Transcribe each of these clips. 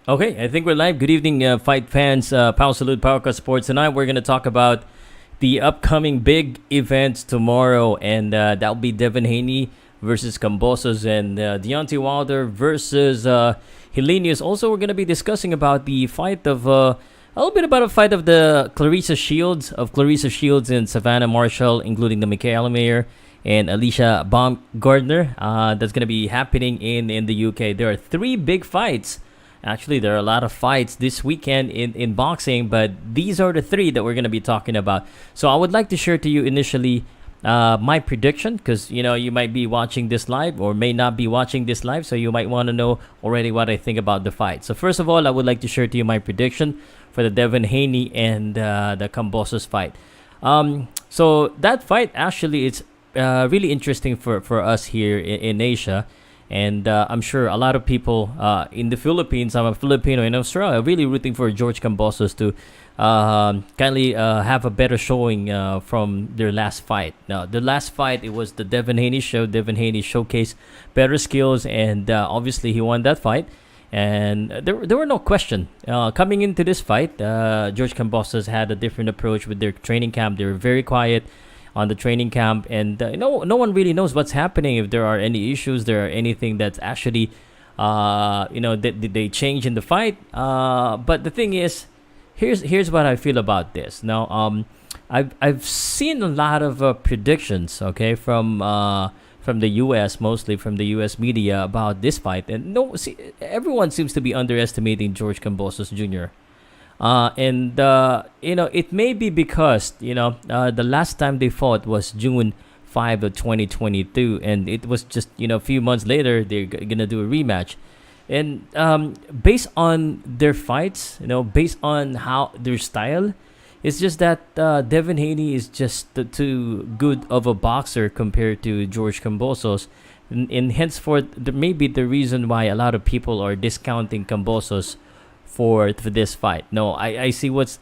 Okay, I think we're live. Good evening, fight fans. Pow Salud, Powcast Sports. Tonight we're going to talk about the upcoming big events tomorrow, and that'll be Devin Haney versus Kambosos and Deontay Wilder versus Helenius. Also, we're going to be discussing about the fight of a little bit about a fight of the Clarissa Shields and Savannah Marshall, including the Michaela Mayer and Alicia Baumgardner. That's going to be happening in the UK. There are three big fights. Actually, there are a lot of fights this weekend in boxing, but these are the three that we're going to be talking about. So I would like to share to you initially my prediction, because you might be watching this live or may not be watching this live, so you might want to know already what I think about the fight. So first of all, I would like to share to you my prediction for the Devin Haney and the Kambosos fight. So that fight actually it's really interesting for us here in Asia. And I'm sure a lot of people in the Philippines, I'm a Filipino in Australia, are really rooting for George Kambosos to kindly have a better showing from their last fight. Now, the last fight, it was the Devin Haney show. Devin Haney showcased better skills, and obviously he won that fight. And there were no question. Coming into this fight, George Kambosos had a different approach with their training camp. They were very quiet on the training camp, and no one really knows what's happening, if there are any issues, there are anything that's actually they change in the fight. But the thing is, here's what I feel about this. Now, I've seen a lot of predictions, okay, from the U.S., mostly from the U.S. media about this fight, and everyone seems to be underestimating George Kambosos Jr. And it may be because the last time they fought was June 5 of 2022, and it was just a few months later they're gonna do a rematch. And based on their fights, based on how their style, it's just that Devin Haney is just too good of a boxer compared to George Kambosos, and henceforth may be the reason why a lot of people are discounting Kambosos for this fight. No, I see what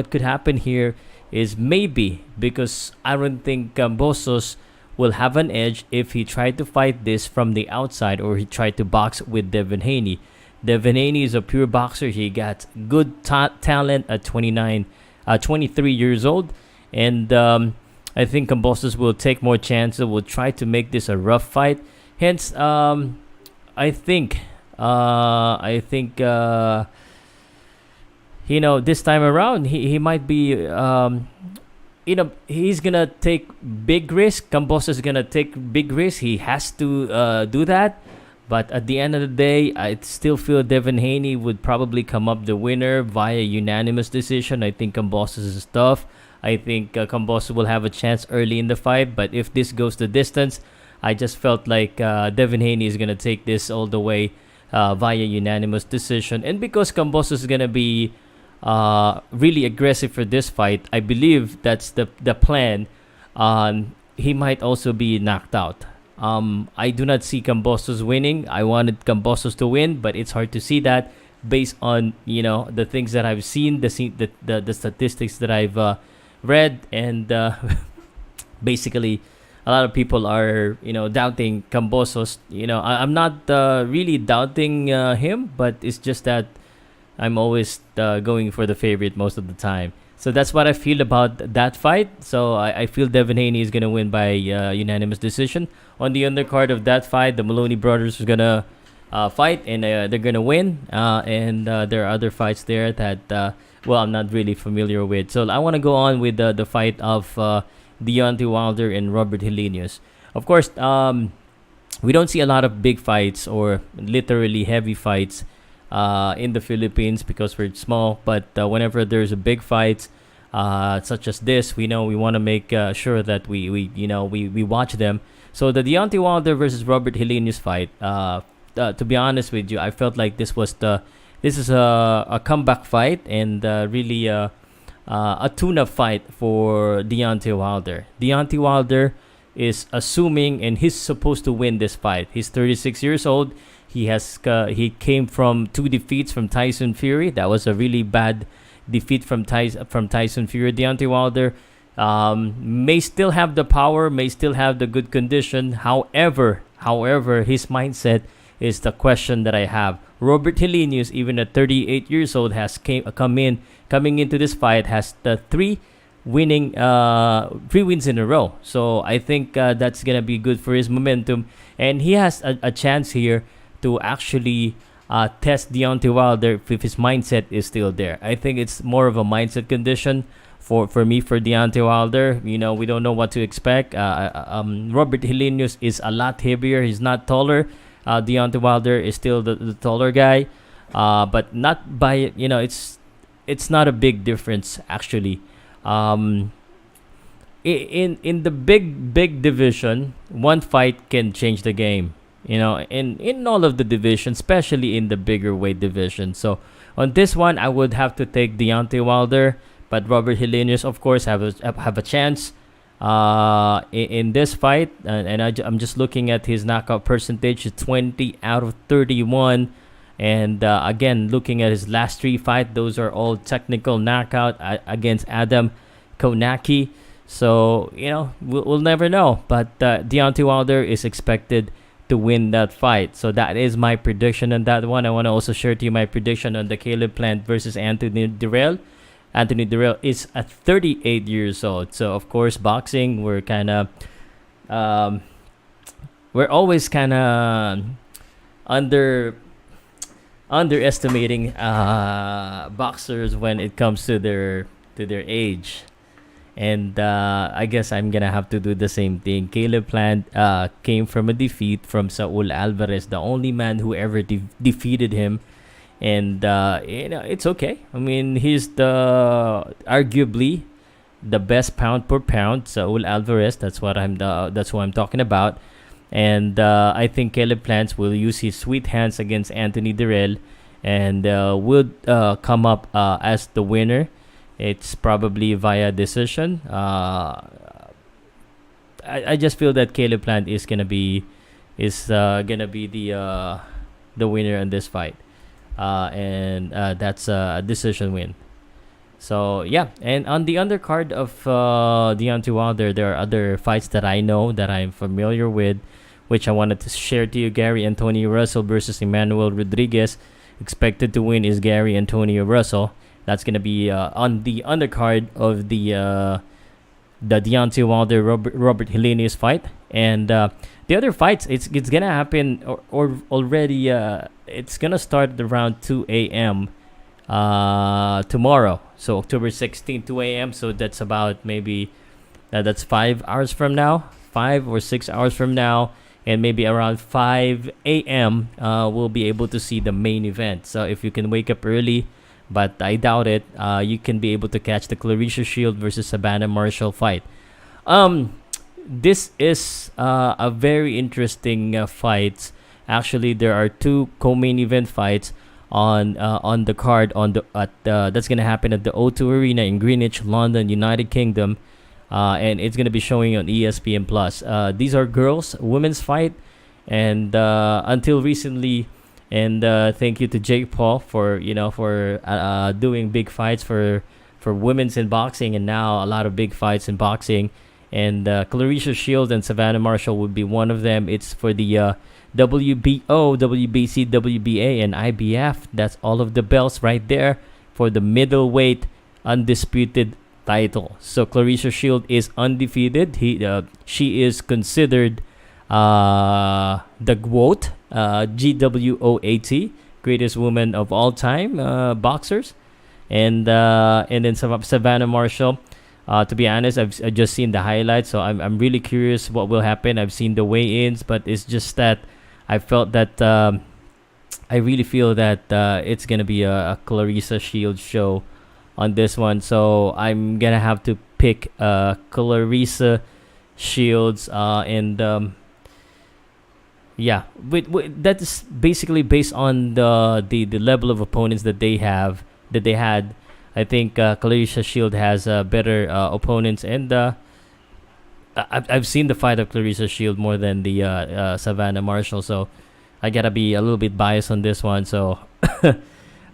could happen here is maybe because I don't think Kambosos will have an edge if he tried to fight this from the outside, or he tried to box with Devin Haney. Devin Haney is a pure boxer. He got good talent at 23 years old, and I think Kambosos will take more chances, will try to make this a rough fight. Hence, I think this time around, he might be, he's gonna take big risk. Kambosos is gonna take big risk. He has to do that. But at the end of the day, I still feel Devin Haney would probably come up the winner via unanimous decision. I think Kambosos is tough. I think Kambosos will have a chance early in the fight. But if this goes the distance, I just felt like Devin Haney is gonna take this all the way via unanimous decision. And because Kambosos is gonna be really aggressive for this fight, I believe that's the plan. He might also be knocked out. I do not see Kambosos winning. I wanted Kambosos to win, but it's hard to see that based on the things that I've seen, the statistics that I've read, and basically a lot of people are doubting Kambosos. I'm not really doubting him, but it's just that I'm always going for the favorite most of the time. So that's what I feel about that fight. So I feel Devin Haney is going to win by unanimous decision. On the undercard of that fight, the Maloney brothers are going to fight, and they're going to win. And there are other fights there that, I'm not really familiar with. So I want to go on with the fight of Deontay Wilder and Robert Helenius. Of course, we don't see a lot of big fights or literally heavy fights in the Philippines because we're small. But whenever there's a big fight such as this, we want to make sure that we watch them. So the Deontay Wilder versus Robert Helenius fight, to be honest with you, I felt like this is a comeback fight, and really a tune-up fight for Deontay Wilder. Deontay Wilder is assuming, and he's supposed to win this fight. He's 36 years old. He came from 2 defeats from Tyson Fury. That was a really bad defeat from Tyson Fury. Deontay Wilder may still have the power, may still have the good condition. However, his mindset is the question that I have. Robert Helenius, even at 38 years old, has coming into this fight has the three wins in a row. So I think that's gonna be good for his momentum, and he has a chance here to actually test Deontay Wilder if his mindset is still there. I think it's more of a mindset condition for me for Deontay Wilder. You know, we don't know what to expect. Robert Helenius is a lot heavier. He's not taller. Deontay Wilder is still the taller guy, but not by it's not a big difference actually. Um, in the big division, one fight can change the game. You know, in all of the divisions, especially in the bigger weight division. So on this one, I would have to take Deontay Wilder, but Robert Helenius, of course, have a chance in this fight. I'm just looking at his knockout percentage, 20 out of 31. And again, looking at his last three fights, those are all technical knockout against Adam Konaki. So, we'll never know. But Deontay Wilder is expected to win that fight. So that is my prediction on that one. I want to also share to you my prediction on the Caleb Plant versus Anthony Dirrell. Anthony Dirrell is at 38 years old. So of course, boxing, we're always kind of underestimating boxers when it comes to their age. And I guess I'm gonna have to do the same thing. Caleb Plant came from a defeat from Saul Alvarez, the only man who ever defeated him, and it's okay. I mean, he's arguably the best pound per pound. Saul Alvarez. That's who I'm talking about. And I think Caleb Plant will use his sweet hands against Anthony Dirrell, and will come up as the winner. It's probably via decision. I just feel that Caleb Plant is gonna be the winner in this fight, and that's a decision win. So yeah, and on the undercard of Deontay Wilder, there are other fights that I know that I'm familiar with, which I wanted to share to you. Gary Antonio Russell versus Emmanuel Rodriguez. Expected to win is Gary Antonio Russell. That's gonna be on the undercard of the Deontay Wilder Robert Helenius fight, and the other fights it's gonna happen or already. It's gonna start around 2 a.m. Tomorrow, so October 16th, 2 a.m. So that's about maybe that's 5 hours from now, 5 or 6 hours from now, and maybe around 5 a.m. We'll be able to see the main event. So if you can wake up early, but I doubt it, you can be able to catch the Clarissa Shield versus Savannah Marshall fight. This is a very interesting fight. Actually, there are two co-main event fights on the card that's gonna happen at the O2 Arena in Greenwich, London, United Kingdom, and it's gonna be showing on ESPN Plus. These are women's fight, and until recently. And thank you to Jake Paul for doing big fights for women's in boxing, and now a lot of big fights in boxing. And Clarissa Shield and Savannah Marshall would be one of them. It's for the WBO, WBC, WBA, and IBF. That's all of the belts right there for the middleweight undisputed title. So Clarissa Shield is undefeated. She is considered the GWOAT, GWOAT, greatest woman of all time boxers, and then Savannah Marshall. To be honest, I've just seen the highlights, so I'm really curious what will happen. I've seen the weigh-ins, but it's just that I felt that I really feel that it's gonna be a Clarissa Shields show on this one, so I'm gonna have to pick Clarissa Shields, and yeah, that is basically based on the level of opponents that they had. I think Clarissa Shield has better opponents, and I've seen the fight of Clarissa Shield more than the Savannah Marshall, so I gotta be a little bit biased on this one. So,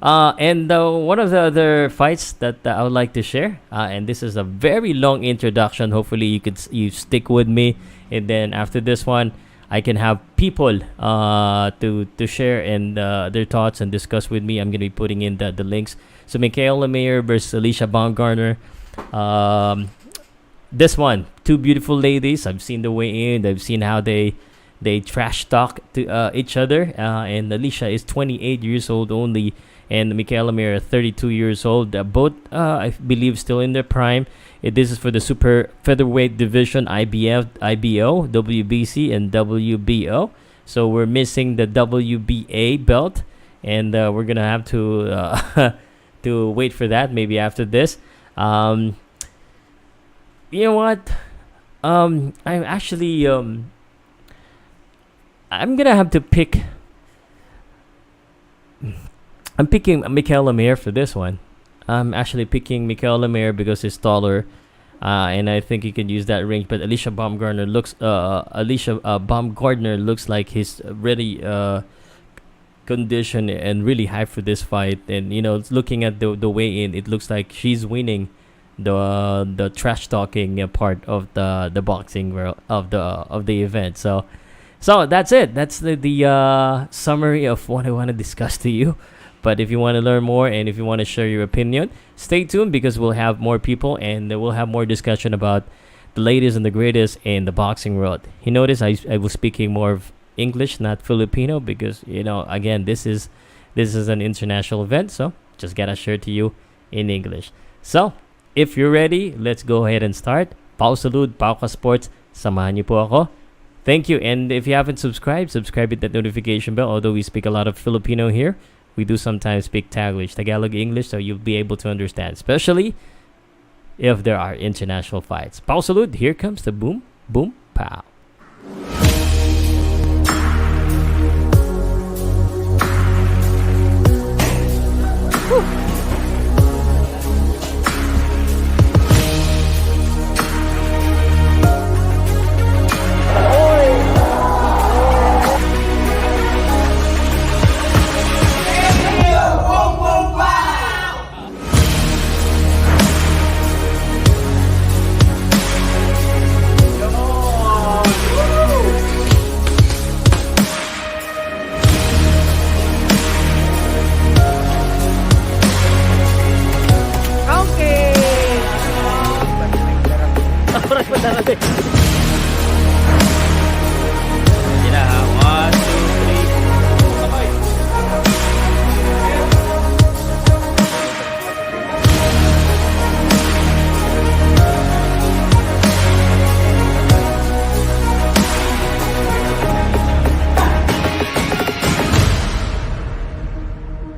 and one of the other fights that I would like to share, and this is a very long introduction. Hopefully, you stick with me, and then after this one, I can have people to share and their thoughts and discuss with me. I'm gonna be putting in the links. So Michaela Mayer versus Alicia Baumgartner. Um, this one, two beautiful ladies. I've seen the way in. I've seen how they trash talk to each other. And Alicia is 28 years old only, and Michaela Mayer 32 years old. Both, I believe, still in their prime. This is for the super featherweight division, IBF, IBO, WBC, and WBO. So we're missing the WBA belt, and we're gonna have to to wait for that. Maybe after this. You know what? I'm actually I'm gonna have to pick. I'm picking Michaela Mayer for this one. I'm actually picking Michaela Mayer because he's taller, and I think he could use that range. But Alicia Baumgartner looks like he's really conditioned and really hyped for this fight. And looking at the way in, it looks like she's winning the trash talking part of the boxing world of the event. So that's it. That's the summary of what I want to discuss to you. But if you want to learn more and if you want to share your opinion, stay tuned because we'll have more people and we'll have more discussion about the latest and the greatest in the boxing world. You notice I was speaking more of English, not Filipino, because again, this is an international event, so just gotta share to you in English. So if you're ready, let's go ahead and start. Pow Salud, Powcast Sports. Samahan niyo po ako. Thank you. And if you haven't subscribed, subscribe with that notification bell. Although we speak a lot of Filipino here, we do sometimes speak Tagalog, English, so you'll be able to understand, especially if there are international fights. Pow Salud, here comes the boom, boom, pow. Woo.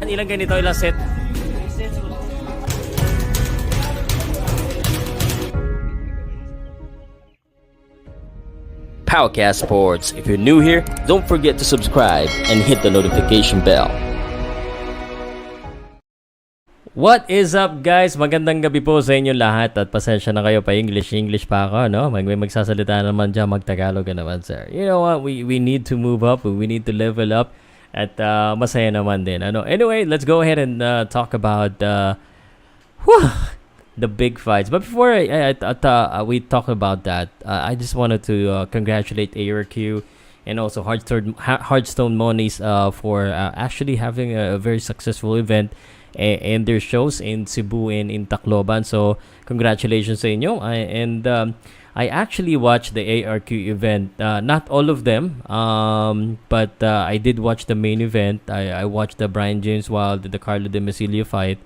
Ilang ganito, ilang set? Powcast Sports. If you're new here, don't forget to subscribe and hit the notification bell. What is up, guys? Magandang gabi po sa inyo lahat at pasensya na kayo pa English pa ako, no? May magsasalita naman dyan, magtagalog ka naman, sir. You know what? We need to move up. We need to level up. At masaya naman din. Anyway, let's go ahead and talk about the big fights. But before we talk about that, I just wanted to congratulate ARQ and also Hearthstone Monies for actually having a very successful event and their shows in Cebu and in Tacloban. So congratulations sa inyo. I actually watched the ARQ event, not all of them, but I did watch the main event. I watched the Brian James Wild, the Carlo De Masilio fight.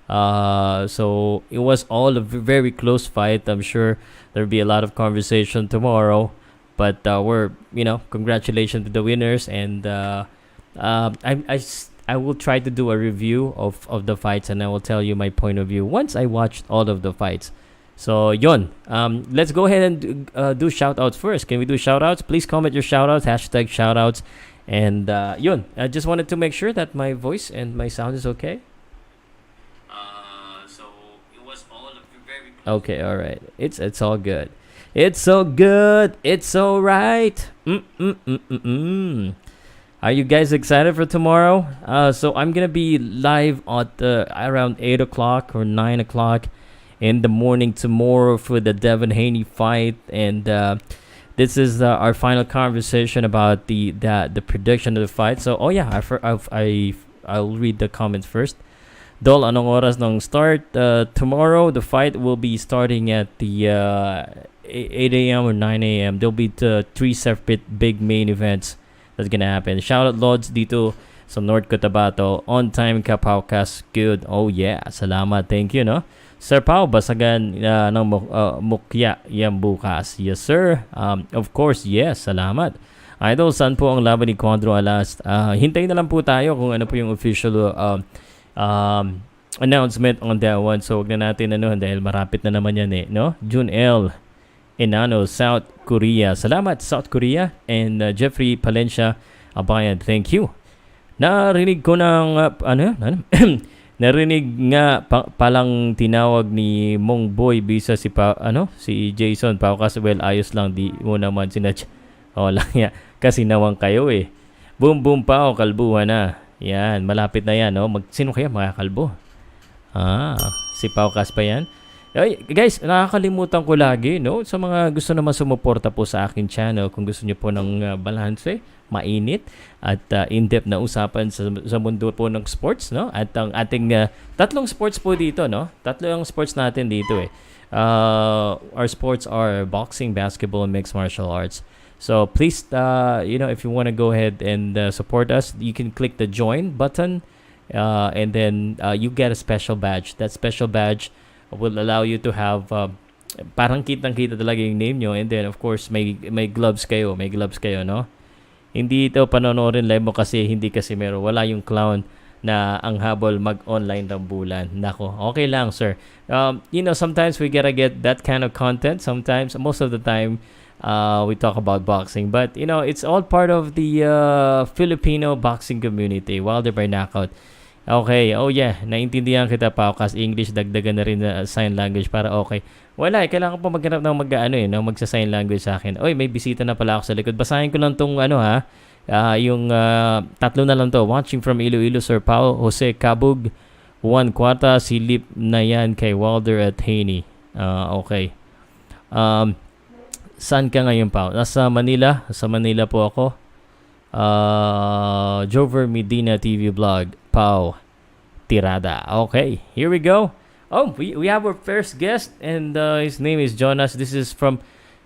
So it was all a very close fight. I'm sure there'll be a lot of conversation tomorrow, but congratulations to the winners. And I will try to do a review of the fights, and I will tell you my point of view once I watched all of the fights. So, yon. Let's go ahead and do shout-outs first. Can we do shout-outs? Please comment your shout-outs, hashtag shout-outs. And, yon. I just wanted to make sure that my voice and my sound is okay. So, it was all very close. Okay, all right. It's all good. It's so good. It's so right. Are you guys excited for tomorrow? So, I'm going to be live at around 8 o'clock or 9 o'clock in the morning tomorrow for the Devin Haney fight, and this is our final conversation about the prediction of the fight. So, oh yeah, I'll read the comments first. Dol, anong oras ng start? Tomorrow, the fight will be starting at the 8 a.m. or 9 a.m. There'll be three separate big main events that's gonna happen. Shout out Lods dito sa North Cotabato. On time ka, Powcast. Good. Oh yeah, salamat. Thank you, no? Sir Pao, basagan ng mukya yan bukas. Yes, sir. Of course, yes. Salamat. Idol, saan po ang laban ni Condro Alas? Hintayin na lang po tayo kung ano po yung official announcement on that one. So, wag na natin dahil marapit na naman yan no? June L. Enano, South Korea. Salamat, South Korea. And Jeffrey Palencia, Abayan. Thank you. Narinig ko ng narinig nga palang tinawag ni Mong Boy bisa si Jason Powcast. Well, ayos lang, di mo naman sinadya. Lang ya kasi nawang kayo Boom boom Pao, kalbuhan na. Yan, malapit na yan, no? Sino kaya makakalbo? Si Powcast pa yan. Ay, guys, nakakalimutan ko lagi, no? Sa mga gusto naman sumuporta po sa akin channel, kung gusto niyo po ng balanse, mainit at in-depth na usapan sa mundo po ng sports, no? At ang ating tatlong sports po dito, no? Tatlo ang sports natin dito our sports are boxing, basketball, and mixed martial arts. So please, if you want to go ahead and support us, you can click the join button, and then you get a special badge. That special badge will allow you to have parang kitang-kita talaga yung name nyo, and then of course may gloves kayo, no? Hindi ito panonoodin live mo kasi hindi kasi wala yung clown na ang habol mag-online rambulan. Nako, okay lang, sir. Sometimes we gotta get that kind of content. Sometimes, most of the time, we talk about boxing, but it's all part of the Filipino boxing community. Wilder by knockout. Okay, oh yeah, naintindihan kita pa kasi English, dagdagan na rin na sign language para okay. Wala, kailangan ko maghanap ng magsa-sign language sa akin. Oy, may bisita na pala ako sa likod. Basahin ko lang tong yung tatlo na lang to. Watching from Iloilo, Sir Pao, Jose Cabug, Juan Cuarta, silip na yan kay Wilder at Haney. Okay. Saan ka ngayon, Pao? Nasa Manila. Sa Manila po ako. Jover Medina TV Vlog. Pau Tirada. Okay, here we go. Oh, we have our first guest, and his name is Jonas. This is from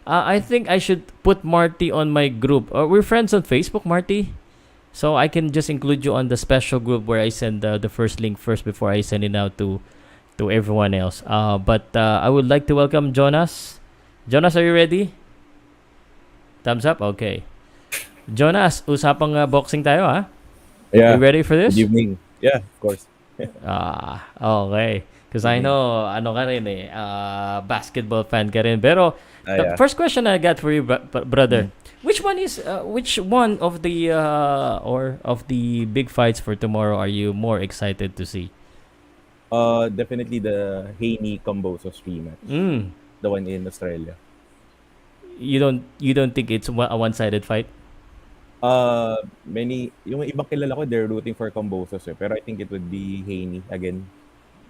I think I should put Marty on my group. We're friends on Facebook, Marty, so I can just include you on the special group where I send the first link first before I send it out to everyone else. But I would like to welcome Jonas. Jonas, are you ready? Thumbs up. Okay. Jonas, usapang boxing tayo, ha? Yeah. Are you ready for this? Good evening. Yeah, of course. Okay. Because I know, ka rin basketball fan ka rin. Pero, the first question I got for you, brother, which one of the of the big fights for tomorrow are you more excited to see? Definitely the Haney Kambosos rematch. The one in Australia. You don't think it's a one-sided fight? Yung ibang kilala ko, they're rooting for Kambosos pero I think it would be Haney again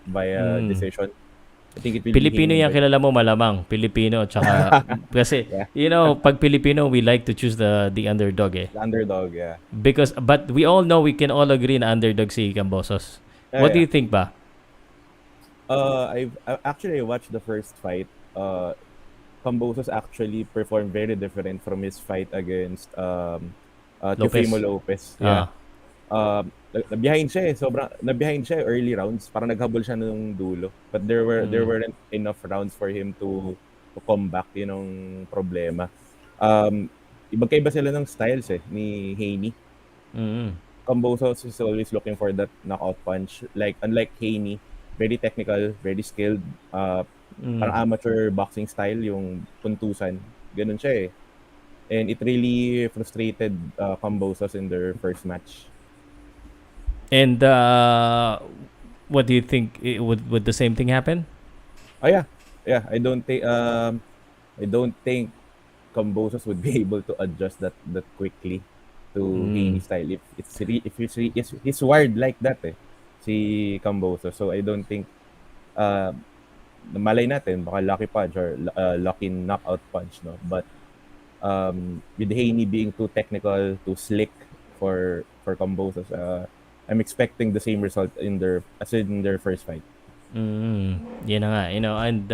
via decision. I think it will Pilipino be yung kilala mo malamang. Pilipino, tsaka, kasi, pag Pilipino, we like to choose the underdog The underdog, yeah. But we all know, we can all agree na underdog si Kambosos. What do you think ba? I watched the first fight. Kambosos actually performed very different from his fight against Teofimo Lopez. Yeah. Nabihind siya nabihind siya early rounds, parang naghabol siya nung dulo. But there weren't enough rounds for him to come back, yun ang problema. Ibang-kaiba sila ng styles ni Haney. Kambosos is always looking for that knockout punch. Unlike Haney, very technical, very skilled, parang amateur boxing style yung puntusan. Ganun siya And it really frustrated Kambosos in their first match. And what do you think? Would the same thing happen? Oh yeah. I don't think Kambosos would be able to adjust that quickly to Haney style. If he's wired like that si Kambosos. So I don't think malay natin baka lucky punch or lucky knockout punch, no. But with Haney being too technical, too slick for Kambosos, I'm expecting the same result in their first fight. You know, and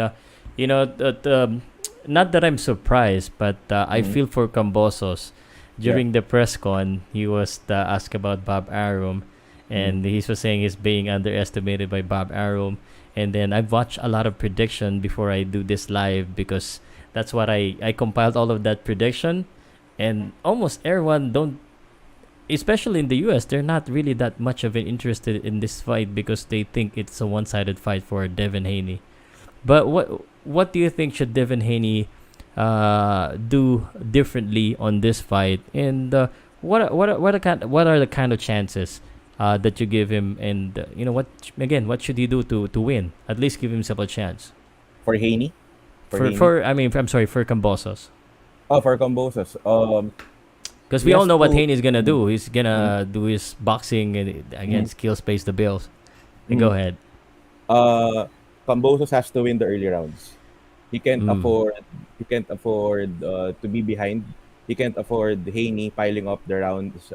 not that I'm surprised, but I Mm-hmm. feel for Kambosos. Yeah. During the press con, he was asked about Bob Arum, Mm-hmm. and he was saying he's being underestimated by Bob Arum. And then I've watched a lot of prediction before I do this live because that's what I compiled all of that prediction, and almost everyone don't, especially in the US, they're not really that much of an interested in this fight because they think it's a one-sided fight for Devin Haney. But what do you think should Devin Haney do differently on this fight? And what are the kind of chances that you give him? And what should he do to win? At least give himself a chance. For Haney, for Haney. For I mean, I'm sorry, for Kambosos. Oh, for Kambosos. Because He we all has know what to. Haney's gonna Mm, do. He's mm, gonna do his boxing and again mm, skills pays the bills. Go mm. ahead. Uh, Kambosos has to win the early rounds. He can't Mm. afford. He can't afford to be behind. He can't afford Haney piling up the rounds,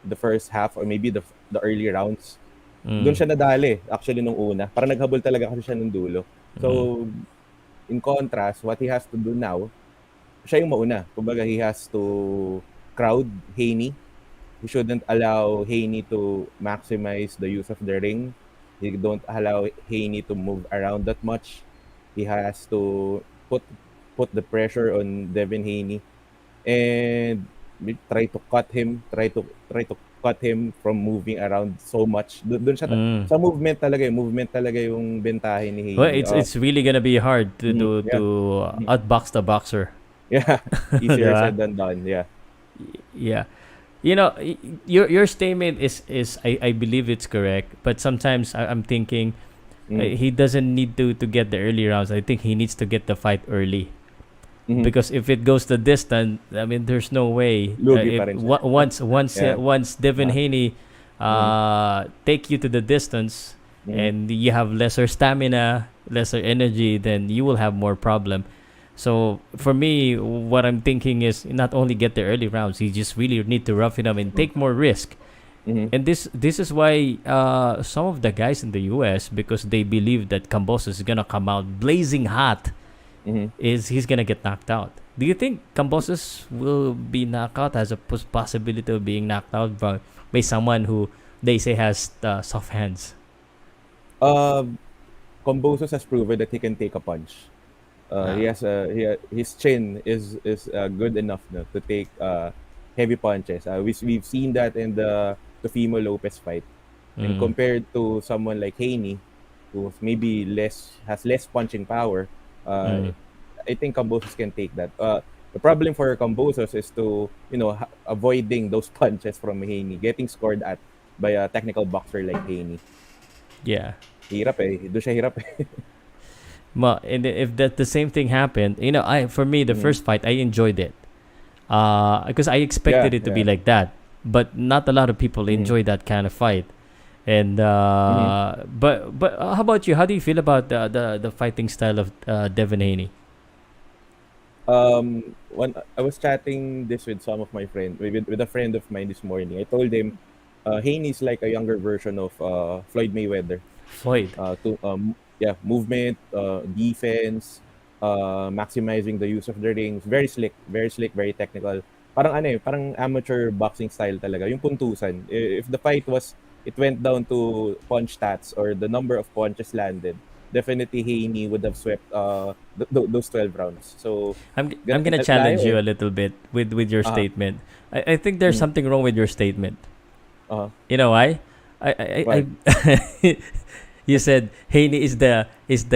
the first half or maybe the early rounds. Doon Mm. siya nadali actually nung una. Parang naghabol talaga kasi siya nung dulo. Mm. So in contrast, what he has to do now, siya yung mauna. Kumbaga, he has to crowd Haney. He shouldn't allow Haney to maximize the use of the ring. He don't allow Haney to move around that much. He has to put put the pressure on Devin Haney and try to cut him from moving around so much. Doon siya Mm. sa movement talaga yung bentahe ni Well, Haney. it's really gonna be hard to Yeah. Mhm. outbox the boxer. Yeah. Easier Diba? said than done. Yeah. Yeah. Your statement is I believe it's correct, but sometimes I'm thinking Mm. he doesn't need to get the early rounds. I think he needs to get the fight early. Mhm. Because if it goes the distance, I mean, there's no way. Lugi If pa rin siya. Yeah. once Devin Ah. Haney Mhm. take you to the distance Mhm. and you have lesser stamina, lesser energy, then you will have more problem. So for me, what I'm thinking is not only get the early rounds, you just really need to rough it up and take more risk. Mhm. And this is why some of the guys in the US, because they believe that Kambosos is gonna come out blazing hot, Mhm. is he's gonna get knocked out. Do you think Kambosos will be knocked out, has a possibility of being knocked out by someone who they say has soft hands? Kambosos has proven that he can take a punch. He Ah. has his chin is good enough no, to take heavy punches. We've seen that in the Tofimo Lopez fight. And Mm. compared to someone like Haney, who maybe has less punching power, Mm. I think Kambosos can take that. The problem for Kambosos is to avoiding those punches from Haney, getting scored at by a technical boxer like Haney. Yeah. Hirap eh. Doon siya hirap eh. And if that the same thing happened, for me the Mm. first fight I enjoyed it, because I Yeah, expected it to be yeah. like that, but not a lot of people Mhm. enjoy that kind of fight. And Mhm. but how about you? How do you feel about the fighting style of Devin Haney? When I was chatting this with some of my friends, with a friend of mine this morning, I told him Haney's like a younger version of Floyd Mayweather. Floyd. Yeah, movement, defense, maximizing the use of the rings, very slick, very technical. Parang ano eh, parang amateur boxing style talaga. Yung puntusan. If the fight it went down to punch stats or the number of punches landed, definitely Haney would have swept those 12 rounds. So, I'm gonna challenge layo you eh. a little bit with your Uh-huh. statement. I think there's Mm. something wrong with your statement. Uh-huh. You know why? I Why? you said Haney is the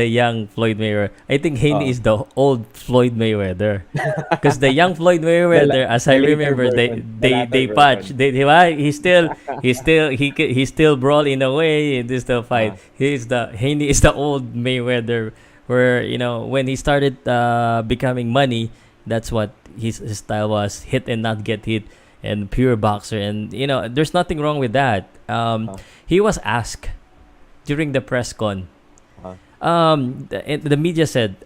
young Floyd Mayweather. I think Haney Uh-huh. is the old Floyd Mayweather. Because the young Floyd The, Mayweather, as I the later remember, version. The they latter punch. version. He still brawl in a way in this still fight. Uh-huh. Haney is the old Mayweather, where when he started becoming money, that's what his style was: hit and not get hit, and pure boxer. And there's nothing wrong with that. Uh-huh. He was asked during the press con, Uh-huh. the media said,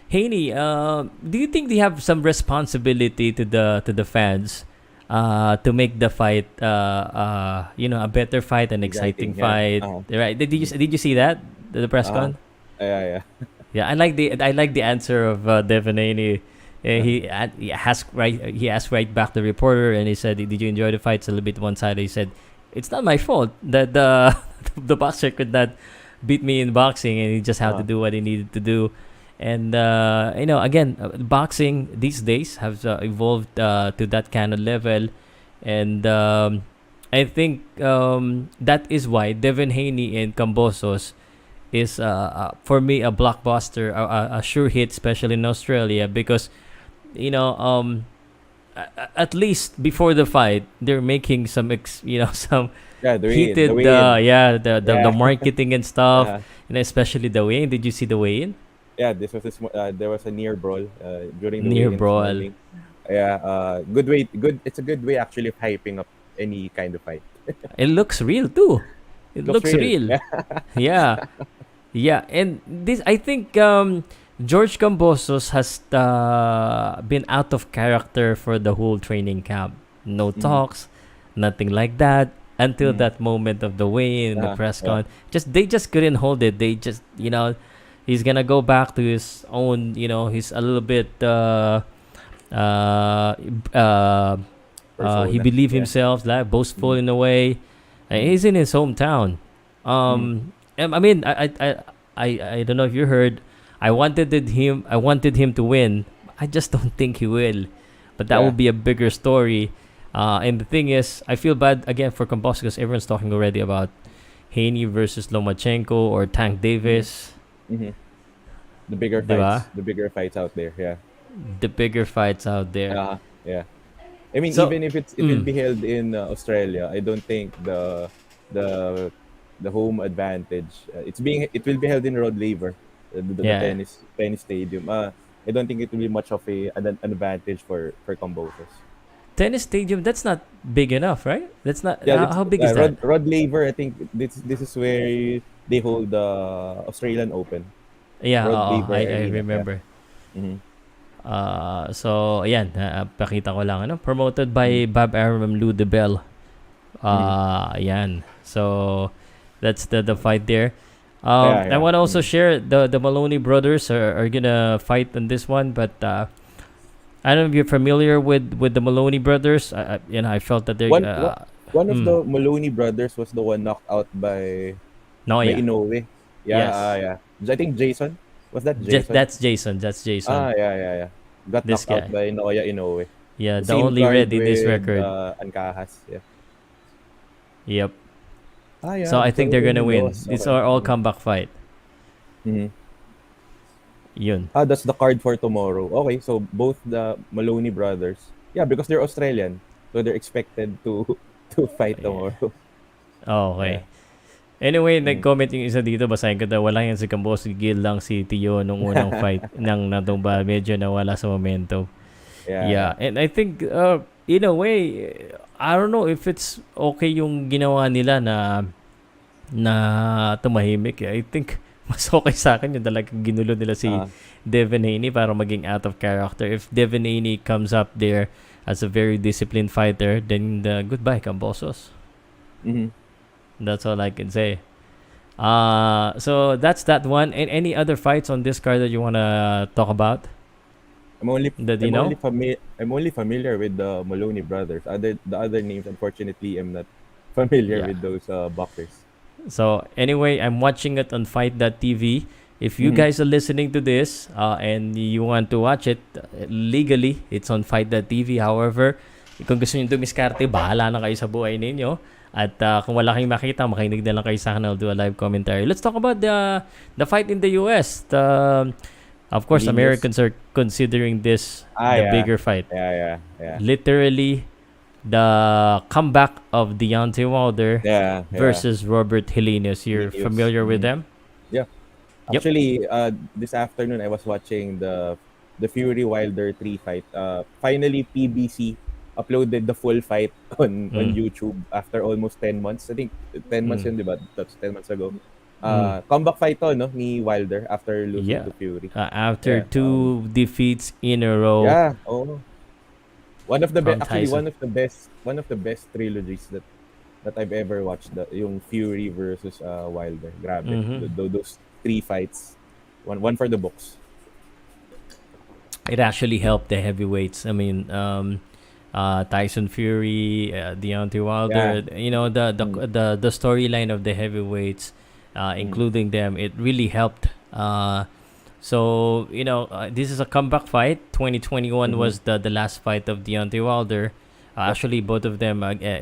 Haney, do you think they have some responsibility to the fans, to make the fight, a better fight, an exciting Exciting, yeah. fight, right? Did you see that the press Uh-huh. con? Yeah. Yeah, I like the answer of Devin Haney. Uh-huh. He asked right back the reporter, and he said, "Did you enjoy the fight?" It's a little bit one sided. He said, "It's not my fault that the the boxer could not beat me in boxing, and he just had to Uh-huh. do what he needed to do." And again, boxing these days has evolved to that kind of level, and I think that is why Devin Haney and Kambosos is for me a blockbuster, a sure hit, especially in Australia, because you know um at least before the fight they're making some some Yeah, the weigh-in. The heated weigh-in. the Yeah. marketing and stuff, Uh-huh. and especially the weigh-in. Did you see the weigh-in? Yeah, there was a near brawl during the Near weigh-in this brawl. morning. Yeah, good way. Good. It's a good way actually of hyping up any kind of fight. It looks real too. It Looks looks real. real. Yeah. Yeah. Yeah, and this I think George Cambosos has been out of character for the whole training camp. No Mm-hmm. talks, nothing like that until Mm-hmm. that moment of the weigh-in, the Yeah. press Yeah. con. They just couldn't hold it. They just he's gonna go back to his own. He's a little bit uh, uh, he Persona. believed Yeah. himself, like boastful Mm-hmm. in a way. Mm-hmm. He's in his hometown. Mm-hmm. I mean, I don't know if you heard. I wanted him to win. I just don't think he will. But that Yeah. would be a bigger story. And the thing is, I feel bad again for Kambosos because everyone's talking already about Haney versus Lomachenko or Tank Mm-hmm. Davis. Mm-hmm. The bigger Diba? fights. The bigger fights out there. Yeah. The bigger fights out there. Yeah. I mean, So, even if it will mm, be held in Australia, I don't think the the home advantage. It will be held in Rod Laver, the yeah. tennis stadium. I don't think it will be much of an advantage for Kambosos. Tennis stadium, that's not big enough, right? That's not. Yeah, How big is that? Rod Laver. I think this is where they hold the Australian Open. Yeah, Rod Laver I Arena. Yeah. remember. Mm-hmm. So, ayan, pakita ko lang, promoted by Mm-hmm. Bob Arum, Lou DeBell. Mm-hmm. Ayan. So, that's the fight there. I Yeah. want to also Mm-hmm. share the Maloney brothers are gonna fight on this one, but I don't know if you're familiar with the Maloney brothers. I felt that they're One one of mm, the Maloney brothers was the one knocked out no, by yeah, Inoue. Yeah, yes, yeah. I think Jason. Was that Jason? that's Jason. That's Jason. Yeah. Got This knocked out guy. by Noya Inoue. Yeah, The the same only card red in this with record. Ancajas. Yeah. Yep. Yeah. So I think they're gonna Maloney win. lost. These Okay. are all comeback fight. Mhm. Yun. That's the card for tomorrow. Okay, so both the Maloney brothers. Yeah, because they're Australian, so they're expected to to fight Yeah. tomorrow. Okay. Yeah. Anyway, Mm. nag-comment yung isa dito. Basahin ko daw. Wala yan si Kambosos. Gil lang si Tio nung unang fight nang natumba. Medyo nawala sa momentum. Yeah. Yeah. And I think, in a way, I don't know if it's okay yung ginawa nila na tumahimik. I think mas okay sa akin yung talagang ginulo nila si Uh, Devin Haney para maging out of character. If Devin Haney comes up there as a very disciplined fighter, then goodbye, Kambosos. mhm. That's all I can say. So that's that one. And any other fights on this card that you wanna talk about? That you know? I'm only familiar with the Maloney brothers. The other names, unfortunately, I'm not familiar Yeah. with those boxers. So anyway, I'm watching it on Fight.tv. If you Mhm. guys are listening to this and you want to watch it legally, it's on Fight.tv. However, kung gusto niyo dumiskarte, bahala na kayo sa buhay ninyo. At kung wala kayong makita, makinig na lang kayo sa akin. I'll do a live commentary. Let's talk about the fight in the US. Of course, Helenius. Americans are considering this the Yeah. bigger fight. Yeah. Literally, the comeback of Deontay Wilder Yeah. versus Robert Helenius. You're Helenius. familiar with them? Yeah. Yep. Actually, this afternoon I was watching the Fury Wilder 3 fight. Finally, PBC uploaded the full fight on Mm. YouTube after almost 10 months. I think 10 months Mm. yun, di ba? That's 10 months ago. Mm. Comeback fight to, no, ni Wilder after losing Yeah. to Fury. After Yeah. two defeats in a row Yeah. Oh, one of the from actually Tyson. one of the best trilogies that I've ever watched. Yung Fury versus Wilder. Grabe. Hmm. Those three fights. One for the books. It actually helped the heavyweights. I mean, Tyson Fury, Deontay Yeah. Wilder. You know Mm. the storyline of the heavyweights, Mm. including them. It really helped. So this is a comeback fight. 2021 Mm-hmm. was the last fight of Deontay Wilder. Yep. Actually, both of them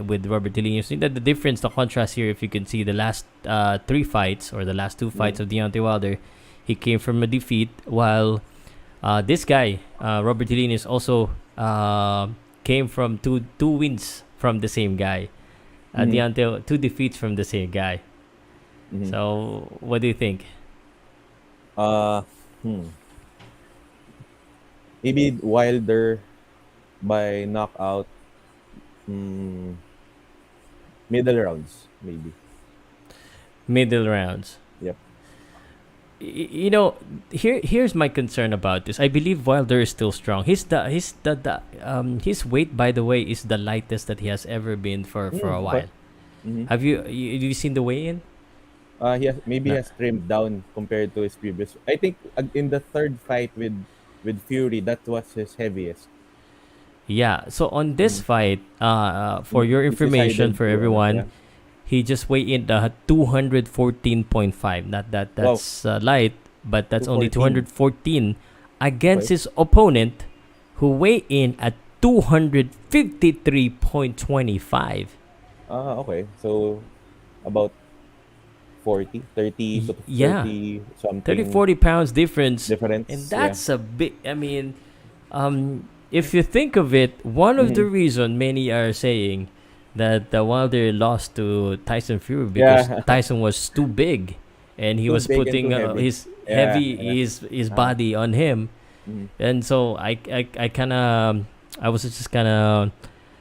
with Robert Helenius. The difference, the contrast here, if you can see the last three fights or the last two fights Mm. of Deontay Wilder, he came from a defeat, while this guy, Robert Helenius, also came from two wins from the same guy. Mm-hmm. Deontay, two defeats from the same guy. Mm-hmm. So, what do you think? Uh, hmm. Maybe Wilder by knockout. Mm, middle rounds, maybe. Middle rounds. Yep. You know, here's my concern about this. I believe Wilder is still strong. His weight, by the way, is the lightest that he has ever been for a Okay. while. Mm-hmm. Have you seen the weigh-in? Maybe he No. has trimmed down compared to his previous. I think in the third fight with Fury, that was his heaviest. Yeah. So on this Mm. fight, for your Which information, decided for to everyone, yeah. he just weighed in 214.5. Not that Wow, that's light, but that's only 214. 214 against Okay. his opponent, who weighed in at 253.25. Okay. So about 40, 30 to Yeah, 30 30 something 40 pounds difference, and difference. Yeah. that's a big. I mean, if you think of it, one of the Mm-hmm. reason many are saying that Wilder lost to Tyson Fury because Yeah. Tyson was too big, and he Too was big and too putting heavy. his Yeah. heavy Yeah. his Uh-huh. body on him, Mm-hmm. and so I kind of, I was just kind of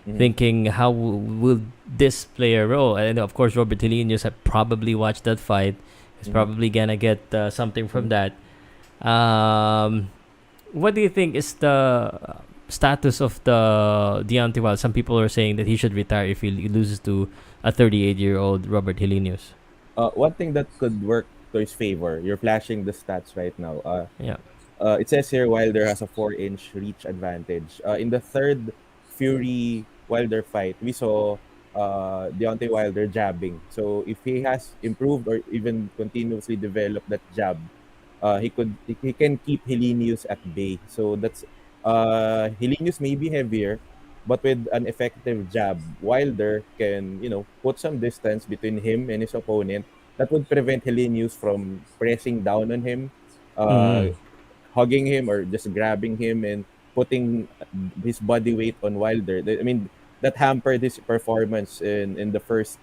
Mm-hmm. thinking, how will this play a role? And of course, Robert Helenius had probably watched that fight. He's Mm-hmm. probably gonna get something from Mm-hmm. that. What do you think is the status of the Deontay Wilder? Some people are saying that he should retire if he loses to a 38-year-old Robert Helenius. One thing that could work to his favor, you're flashing the stats right now. Yeah. It says here Wilder has a 4-inch reach advantage. In the third Fury Wilder fight, we saw Deontay Wilder jabbing. So if he has improved or even continuously developed that jab, he can keep Helenius at bay. So that's Helenius may be heavier, but with an effective jab, Wilder can put some distance between him and his opponent. That would prevent Helenius from pressing down on him, uh, Mm-hmm. hugging him or just grabbing him and putting his body weight on Wilder. I mean, that hampered his performance in the first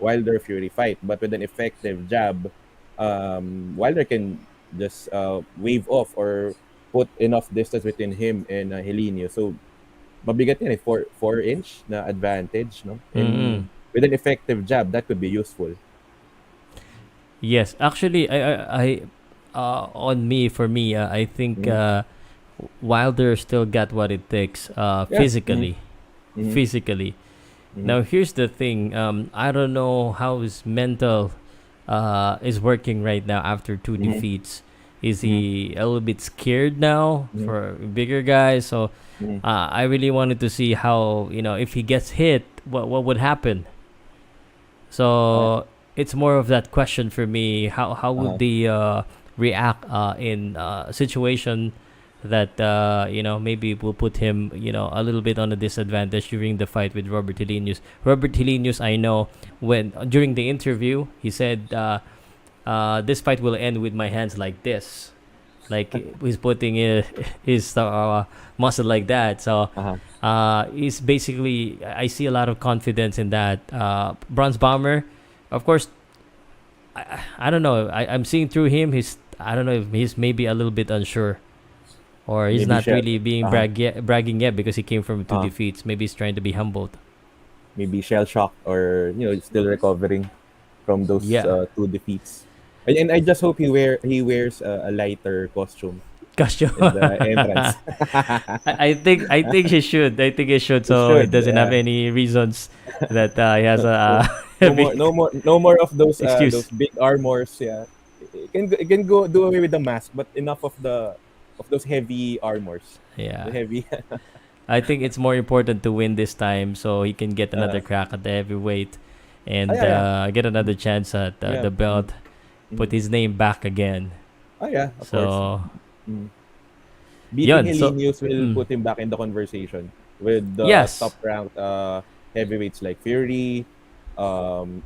Wilder Fury fight. But with an effective jab, Wilder can just wave off or put enough distance between him and Helenio. So mabigat yan eh, 4 inch na advantage, no? Mm-hmm. And with an effective jab, that could be useful. Yes, actually, for me, I think Mm-hmm. Wilder still got what it takes, Yeah. physically. Mm-hmm. Physically. Mm-hmm. Now, here's the thing. I don't know how his mental is working right now after two Mm-hmm. defeats. Is he a little bit scared now Mm-hmm. for bigger guys? So Mm-hmm. I really wanted to see how, if he gets hit, what would happen. Uh, So it's more of that question for me. How would uh, they react in a situation that maybe will put him a little bit on a disadvantage during the fight with Robert Helenius. Robert Helenius, I know, when during the interview he said, this fight will end with my hands like this, like he's putting his muscle like that. So uh-huh. he's basically, I see a lot of confidence in that. Bronze Bomber, of course, I don't know. I'm seeing through him. I don't know if he's maybe a little bit unsure, or he's Maybe not shell. really being Uh-huh. bragging yet because he came from two Uh, defeats. Maybe he's trying to be humbled. maybe shell shocked or still recovering from those Yeah. two defeats. And I just hope he wears a lighter costume Costume. in the entrance. I think he should. I think he should. He So he should. doesn't have Yeah. any reasons that he has a No, heavy no more of those excuse. big armors. Yeah, it can go do away with the mask, but enough of those heavy armors, the Yeah. heavy. I think it's more important to win this time so he can get another uh, crack at the heavyweight and yeah, yeah, get another chance at yeah. the belt, put Mm. his name back again. Oh yeah, of course. So, Mm. Beating yun. So, Helenius will mm, put him back in the conversation with the top yes. ranked heavyweights like Fury,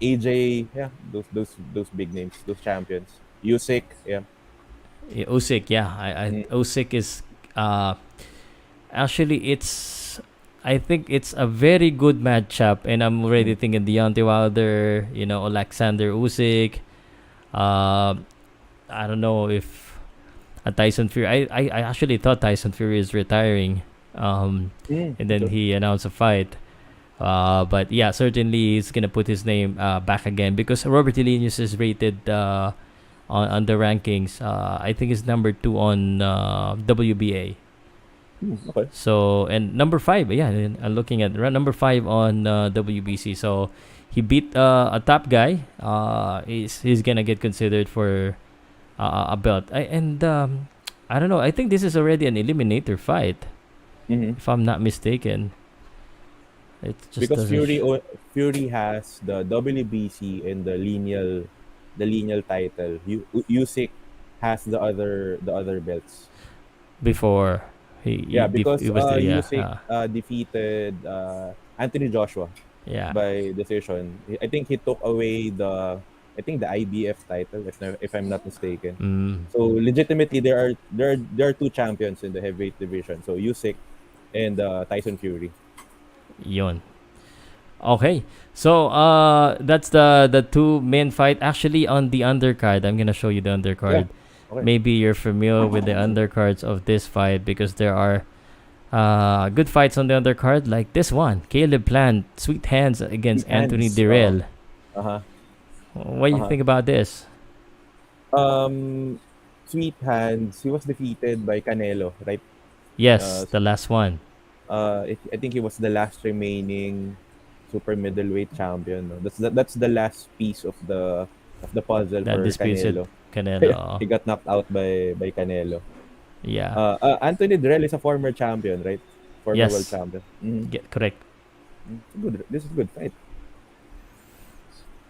AJ, yeah, those big names, those champions. Usyk, yeah. Usyk, yeah. Mm. Usyk is uh actually it's I think it's a very good matchup and I'm already Mm. thinking Deontay Wilder, Alexander Usyk. Um I don't know if Tyson Fury. I actually thought Tyson Fury is retiring. And Me then too. he announced a fight. But yeah, certainly he's gonna put his name back again because Robert Helenius is rated on the rankings. I think it's number 2 on WBA. Okay. So and number 5, yeah, and I'm looking at number 5 on WBC. So he beat a top guy. He's gonna get considered for a belt. I don't know. I think this is already an eliminator fight, Mm-hmm. if I'm not mistaken. It just Because doesn't Fury has the WBC and the lineal title. Usyk has the other belts. before Yeah, because he was the yeah Usyk defeated Anthony Joshua yeah. by decision. I think he took away the IBF title if I'm not mistaken. Mm, So legitimately there are two champions in the heavyweight division. So Usyk and Tyson Fury. yon. Okay, so that's the two main fight. Actually, on the undercard, I'm gonna show you the Yeah. undercard. Okay. Maybe you're familiar with the undercards of this fight because there are good fights on the undercard, like this one: Caleb Plant, Sweet Hands against Sweet Anthony hands. Dirrell. Uh-huh. What do you Uh-huh. think about this? Um, Sweet Hands. He was defeated by Canelo, right? Yes, Uh, the last one. I think he was the last remaining super middleweight champion. No? That's the last piece of the puzzle That for disputed Canelo. Canelo. He got knocked out by Canelo. Yeah. Anthony Dirrell is a former champion, right? Former world Yes. champion. Mm-hmm. Correct. Good. This is a good fight.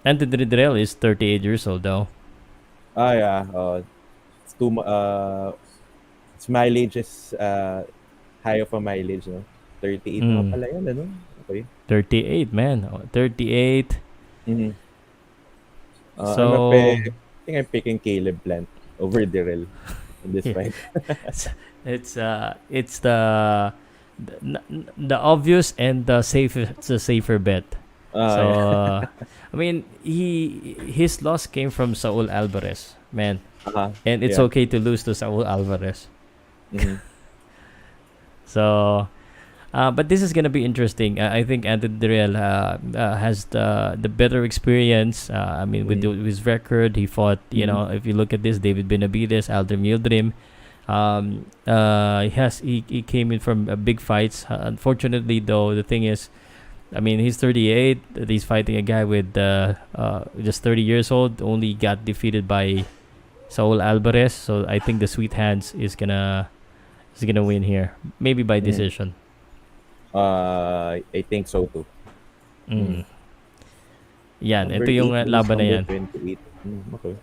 Anthony Dirrell is 38 years old, though. Ah, yeah. It's its mileage is high of a mileage, no? 38 na Mm. pala yan, ano? Okay. 38, man. 38. Mm-hmm. So I think I'm picking Caleb Plant over Dirrell in this fight. it's it's the obvious and the safer bet. So Yeah. I mean his loss came from Saul Alvarez, man, Uh-huh. and it's Yeah. okay to lose to Saul Alvarez. Mm-hmm. So but this is gonna be interesting. I think Anthony Dirrell has the better experience. I mean, with Mm-hmm. his record, he fought. Mm-hmm. If you look at this, David Benavides, Aldrin Yildirim. He came in from big fights. Unfortunately, though, the thing is, I mean, he's 38. He's fighting a guy with just 30 years old. Only got defeated by Saul Alvarez. So I think the Sweet Hands is gonna win here, maybe by Mm-hmm. decision. I think so too. Mm. Mm. Yan, Number ito yung 8 versus laban na number yan. 28. Okay.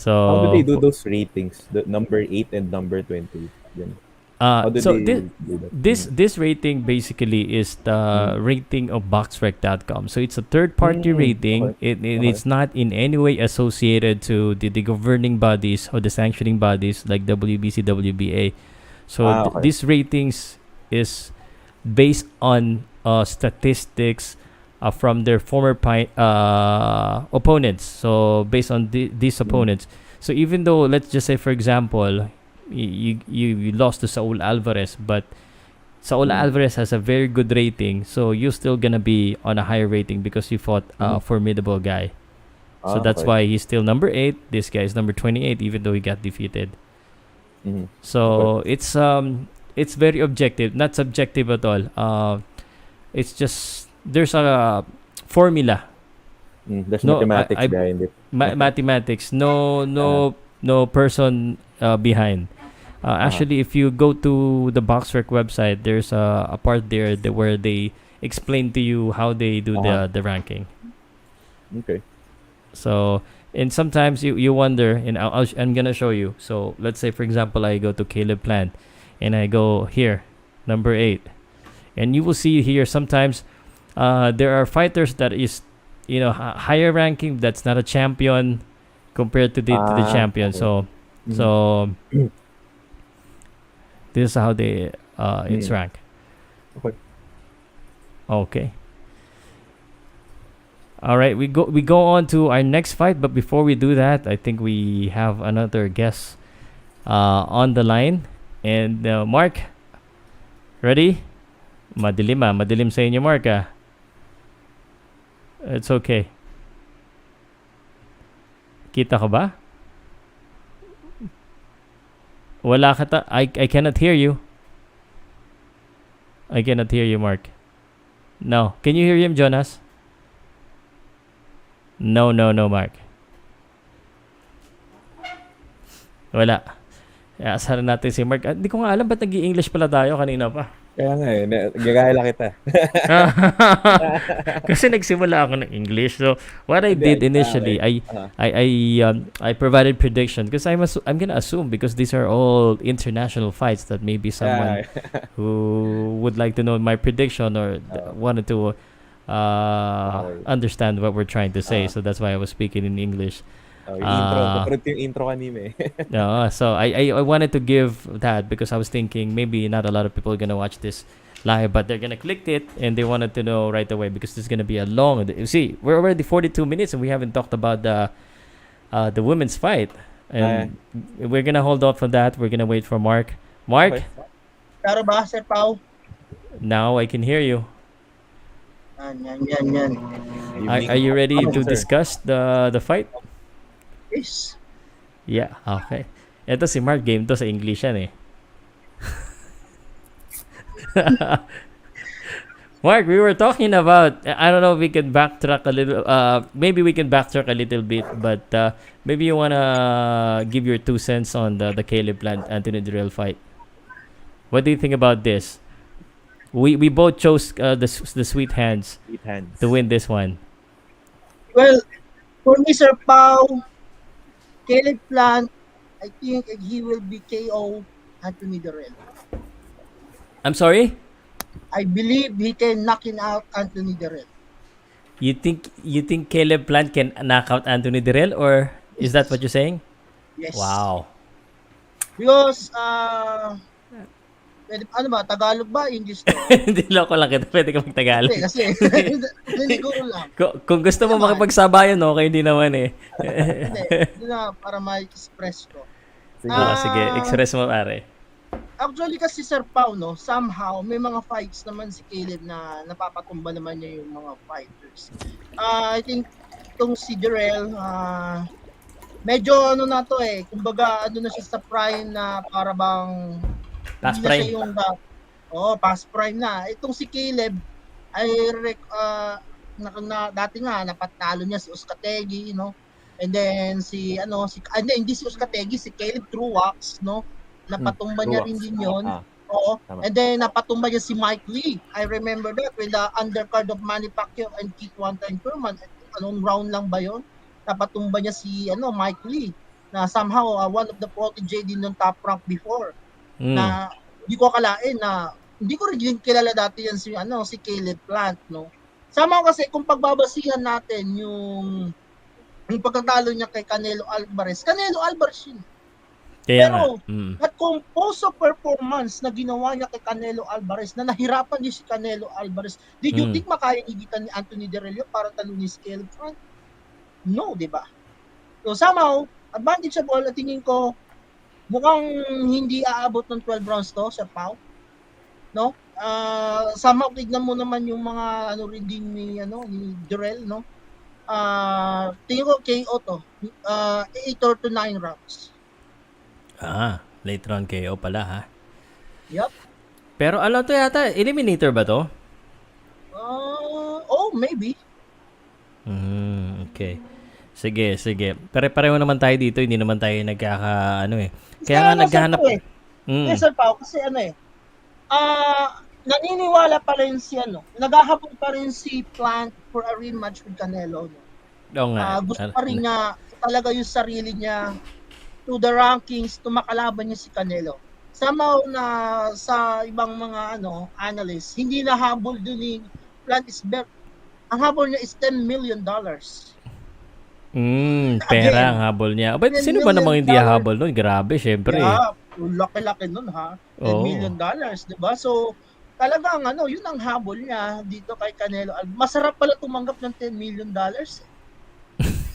How do they So, do those ratings? The number 8 and number 28. Then how do so they do that? this rating basically is the rating of boxrec.com. So it's a third party rating. Okay. It's not in any way associated to the governing bodies or the sanctioning bodies like WBC, WBA. So Okay. these ratings is based on statistics from their former opponents. So based on these opponents. So even though, let's just say, for example, you lost to Saul Alvarez, but Saul Alvarez has a very good rating, so you're still gonna be on a higher rating because you fought a formidable guy. So that's Okay. why he's still number 8. This guy is number 28, even though he got defeated. Okay. So it's very objective, not subjective at all. It's just there's a formula. There's No, mathematics behind it. mathematics. No, Uh, no person behind. uh-huh. Actually, if you go to the Boxrec website, there's a part there where they explain to you how they do Uh-huh. the ranking. Okay. So, and sometimes you wonder, and I'm gonna show you. So let's say, for example, I go to Caleb Plant, and I go here, number 8, and you will see here sometimes there are fighters that is, higher ranking, that's not a champion compared to the champion. Okay. So Mhm. so this is how they it's Mm. ranked. Okay. Okay. All right, we go on to our next fight, but before we do that, I think we have another guest on the line. And Mark, ready? Madilim sa inyo, Mark. It's okay. Kita ka ba? Wala ka I cannot hear you. I cannot hear you, Mark. No. Can you hear him, Jonas? No, Mark. Wala. Asaran natin si Mark. Hindi ko nga alam ba't nag-i-English pala tayo kanina pa. Kaya nga gagaya lang kita. Kasi nagsimula ako ng English. So what I Hindi, did initially, okay. Uh-huh. I provided prediction because I'm gonna assume because these are all international fights that maybe someone who would like to know my prediction or wanted to understand what we're trying to say. So that's why I was speaking in English. Yung intro, naparod yung intro kanina No, so I wanted to give that because I was thinking maybe not a lot of people are gonna watch this live, but they're gonna click it and they wanted to know right away because this is gonna be a long. You see, we're already 42 minutes and we haven't talked about the women's fight, and we're gonna hold off on that. We're gonna wait for Mark. Mark, Okay. Klaro ba, Sir Pau? now I can hear you. Yan. Are you ready to discuss the fight? Yes. Yeah, okay. Ito si Mark, game to sa English yan eh. Mark, we were talking about, I don't know if we can backtrack a little, maybe we can backtrack a little bit, but maybe you wanna give your 2 cents on the Caleb Plant Anthony Durrell fight. What do you think about this? We both chose the sweet hands to win this one. Well, for me, Sir Pau, Caleb Plant, I think he will be KO Anthony Durrell. I'm sorry? I believe he can knock out Anthony Durrell. You think Caleb Plant can knock out Anthony Durrell, or is that what you're saying? Yes. Wow. Because, pwede, ano ba, Tagalog ba? English to? Hindi loko lang kita. Pwede ka mag-Tagalog. Kasi, hindi ko lang. Kung gusto mo makipagsabayan, okay, hindi naman eh. Hindi na, para ma-express ko. Sige, express mo pare. Actually kasi Sir Pau, no, somehow may mga fights naman si Caleb na napapatumba naman niya yung mga fighters. I think itong si Durrell, medyo ano na to eh, kumbaga ano na siya sa prime na para bang Past hindi na prime. siya yung past prime na. Itong si Caleb ay dati nga napatalo niya si Uzcategui, no? And then hindi si Uzcategui, si Caleb Truax, no? Napatumba niya rin din yun. Oo. And then napatumba niya si Mike Lee. I remember that with the undercard of Manny Pacquiao and Keith One Time Thurman. Anong round lang ba yun? Napatumba niya si Mike Lee na somehow one of the protege din ng top rank before. Na hindi ko akalain na hindi ko rin kilala dati yan si Caleb Plant, no. Somehow kasi kung pagbabasihan natin yung pagkatalo niya kay Canelo Alvarez yun. Pero at composo performance na ginawa niya kay Canelo Alvarez na nahirapan niya si Canelo Alvarez, did you think makaya igitan ni Anthony Durrell para talunin si Caleb Plant? No, di ba? So somehow advantageable at tingin ko mukhang hindi aabot ng 12 rounds to sa Pau. No? Somehow tignan mo naman yung mga rin din ni Durrell, no? Tingin ko KO to. 8 or to 9 rounds. Late round KO pala ha. Yup. Pero ano to yata, eliminator ba to? Maybe. Okay. Sige. Pare-pareho naman tayo dito, hindi naman tayo Kaya nga naghahanap. Yes, Sir Pao, kasi naniniwala pa rin si naghahabol pa rin si Plant for a rematch with Canelo. Oo nga. Gusto pa rin niya talaga yung sarili niya to the rankings, tumakalaban niya si Canelo. Somehow na sa ibang mga analysts, hindi na habol dun ni Plant is better. Ang habol niya is $10 million. Pera ang habol niya. But sino ba namang hindi habol nun? Grabe, syempre. Yeah, laki-laki nun ha. $10 million, diba? So, talagang yun ang habol niya dito kay Canelo. Masarap pala tumanggap ng $10 million.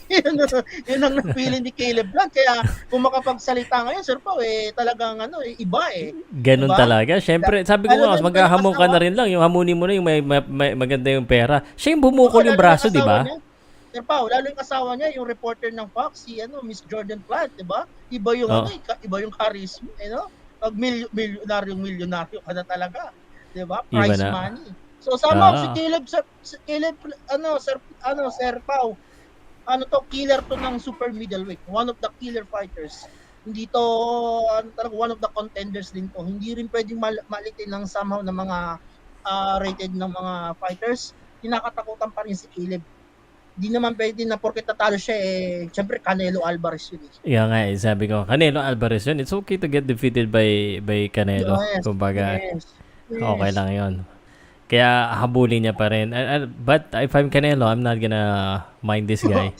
Yun ang napili ni Caleb Plant. Kaya kung makapagsalita ngayon, Sir Pao, talagang iba Ganun diba? Talaga. Siyempre, sabi ko nga, maghahamon ka na rin lang. Yung hamunin mo na yung may maganda yung pera. Siya yung bumukol yung braso, di ba? Sir Pao, lalo yung asawa niya, yung reporter ng Fox, si Miss Jordan Plant, di ba? Iba yung iba yung charisma, Pag milyonaryo ka na talaga, di ba? Prize money. So somehow si Caleb Sir Pao, killer to ng super middleweight. One of the killer fighters. Hindi to, talaga one of the contenders din to. Hindi rin pwedeng malitin ng somehow ng mga rated ng mga fighters. Kinakatakutan pa rin si Caleb. Hindi naman pwede na porket tatalo siya, syempre Canelo Alvarez yun. Yeah nga, sabi ko, Canelo Alvarez yun. It's okay to get defeated by Canelo. Kumbaga, okay lang yun. Kaya habulin niya pa rin. But if I'm Canelo, I'm not gonna mind this guy.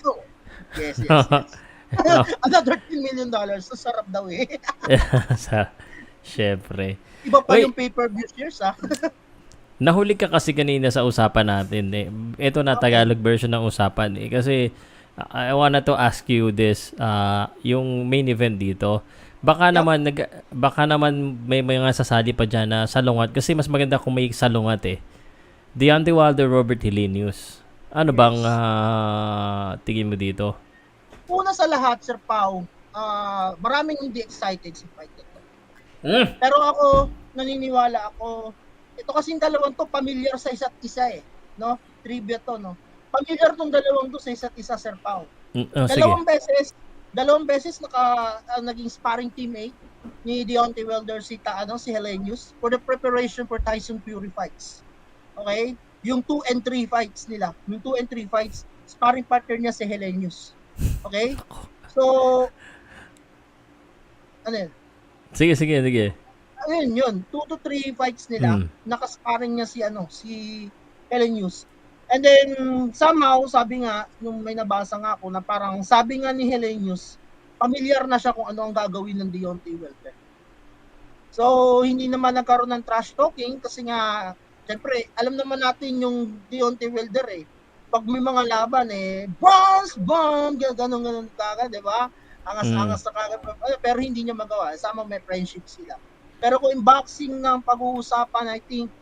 Yes. Another $10 million. So sarap daw Syempre. Iba pa yung pay-per-view shares Nahuli ka kasi kanina sa usapan natin. Ito na Tagalog version ng usapan. Kasi I wanna to ask you this. Yung main event dito. Baka naman may mga sasali pa dyan na salungat kasi mas maganda kung may salungat Deontay Wilder, Robert Helenius. Ano bang tingin mo dito? Una sa lahat, Sir Pao, maraming hindi excited sa fight ito. Pero ako, naniniwala ako, ito kasing dalawang to familiar sa isa't isa no? Trivia to, no? Familiar tong dalawang to sa isa't isa, Sir Pao. Dalawang beses naging sparring teammate ni Deontay Wilder si Helenius for the preparation for Tyson Fury fights. Okay? Yung 2 and 3 fights nila. Yung 2 and 3 fights, sparring partner niya si Helenius. Okay? So, ano yun? Sige. Ayun yun. 2 to 3 fights nila, nakasparring niya si Helenius. And then, somehow, sabi nga, nung may nabasa nga ako na parang, sabi nga ni Helenius, familiar na siya kung ano ang gagawin ng Deontay Wilder. So, hindi naman nagkaroon ng trash talking kasi nga, syempre, alam naman natin yung Deontay Wilder Pag may mga laban bomb, ganun kagad, di ba? Angas-angas na kagad. Pero hindi niya magawa. Sama may friendship sila. Pero kung in boxing ng pag-uusapan, I think,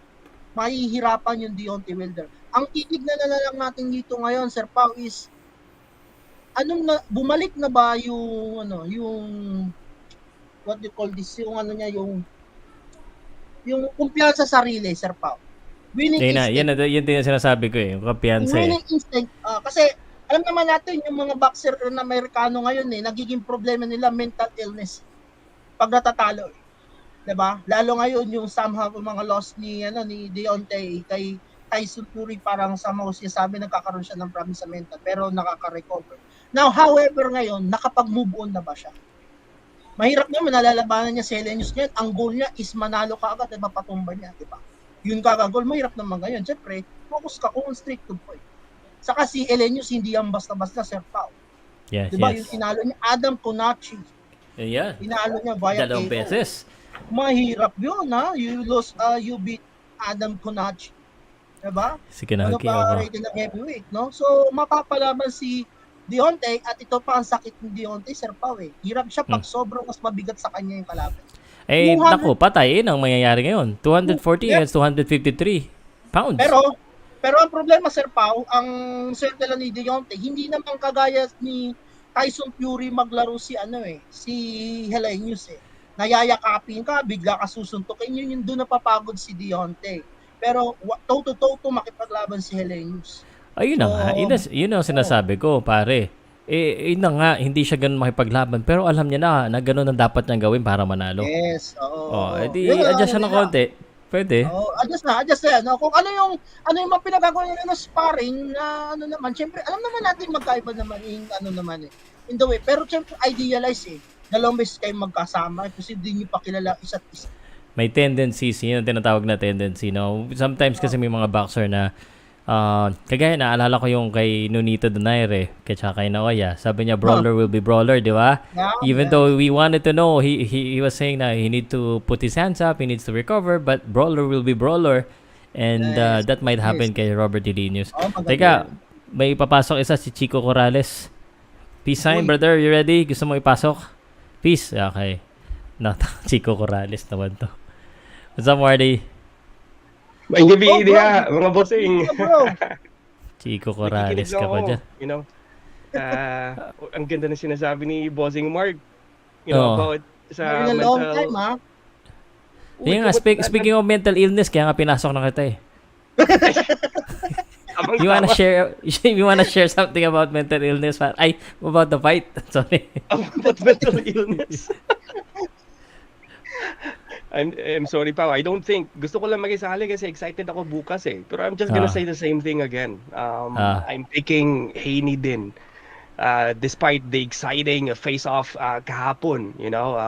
mahihirapan yung Deontay Wilder. Ang titignan na lang natin dito ngayon, Sir Pao, is bumalik na ba yung what do you call this, yung kumpiyansa sa sarili, Sir Pao. Winning instinct. Yan din ang sinasabi ko yung kumpiyansa. Winning instinct. Kasi alam naman natin yung mga boxer na Amerikano ngayon nagiging problema nila mental illness pag natatalo. Diba? Lalo ngayon yung somehow mga loss ni Deontay kay Tyson Fury, parang somehow sabi nagkakaroon siya ng problem sa mental pero nakaka-recover. Now, however ngayon, nakapag-move on na ba siya? Mahirap naman, nalalabanan niya si Helenius ngayon. Ang goal niya is manalo ka agad at mapatumba niya, di ba? Yun kagagol, mahirap naman ngayon. Siyempre, focus ka kung strict to point. Saka si Helenius, hindi yan basta-basta, Sir Pao. Yes, diba? Yung tinalo niya, Adam Konachi. Yeah. Tinalo niya via dalawang beses. Mahirap yun, you beat Adam Konachi. Diba? Sige na, rated ng heavyweight, no? So, mapapalaban si Deontay at ito pa ang sakit ni Deontay, Sir Pao Hirap siya pag sobrang mas mabigat sa kanya yung kalaban. Naku, patay ang mangyayari ngayon. 240 against 253 pounds. Pero ang problema, Sir Pau, ang swerte lang ni Deontay, hindi naman kagaya ni Tyson Fury maglaro si Helenius eh. Nayayakapin ka, bigla ka susuntukin, yun yung doon napapagod si Deontay. Pero toe-to-toe makipaglaban si Helenius. Ayun na nga, yun ang sinasabi ko, pare. Yun na nga, hindi siya ganun makipaglaban. Pero alam niya na ganun ang dapat niyang gawin para manalo. Yes, oo. Edi adjust siya ng konti. Pwede. Adjust na yan. Kung ano yung mga pinagagawa niya ng sparring na naman, syempre, alam naman natin magkaiba naman yung in the way. Pero syempre, idealize dalawang beses kayo magkasama kasi hindi niyo pa kilala isa't isa. May tendencies, yun ang tinatawag na tendency, no? Sometimes kasi may mga boxer na kagaya naalala ko yung kay Nonito Donaire kay Naoya. Sabi niya brawler will be brawler, di ba? Even though we wanted to know, he was saying na he need to put his hands up, he needs to recover, but brawler will be brawler, and that might happen kay Robert Helenius. Teka, may papasok isa si Chico Corrales. Peace sign, brother, you ready? Gusto mo ipasok? Peace. Okay. Chico Corrales naman to. What's up, Marty? Maing gabi idea, mga bossing. Chico Corrales ka pa dyan. You know, ang ganda na sinasabi ni Bossing Mark. You know, about sa mental... long time, ha? Yung nga, speaking of mental illness, kaya nga pinasok na kita eh. You wanna share something about mental illness? About the fight? Sorry. About mental illness. I'm sorry, Pao. I don't think, gusto ko lang makisali kasi excited ako bukas eh. Pero I'm just gonna say the same thing again. I'm picking Haney din. Despite the exciting face-off kahapon, you know,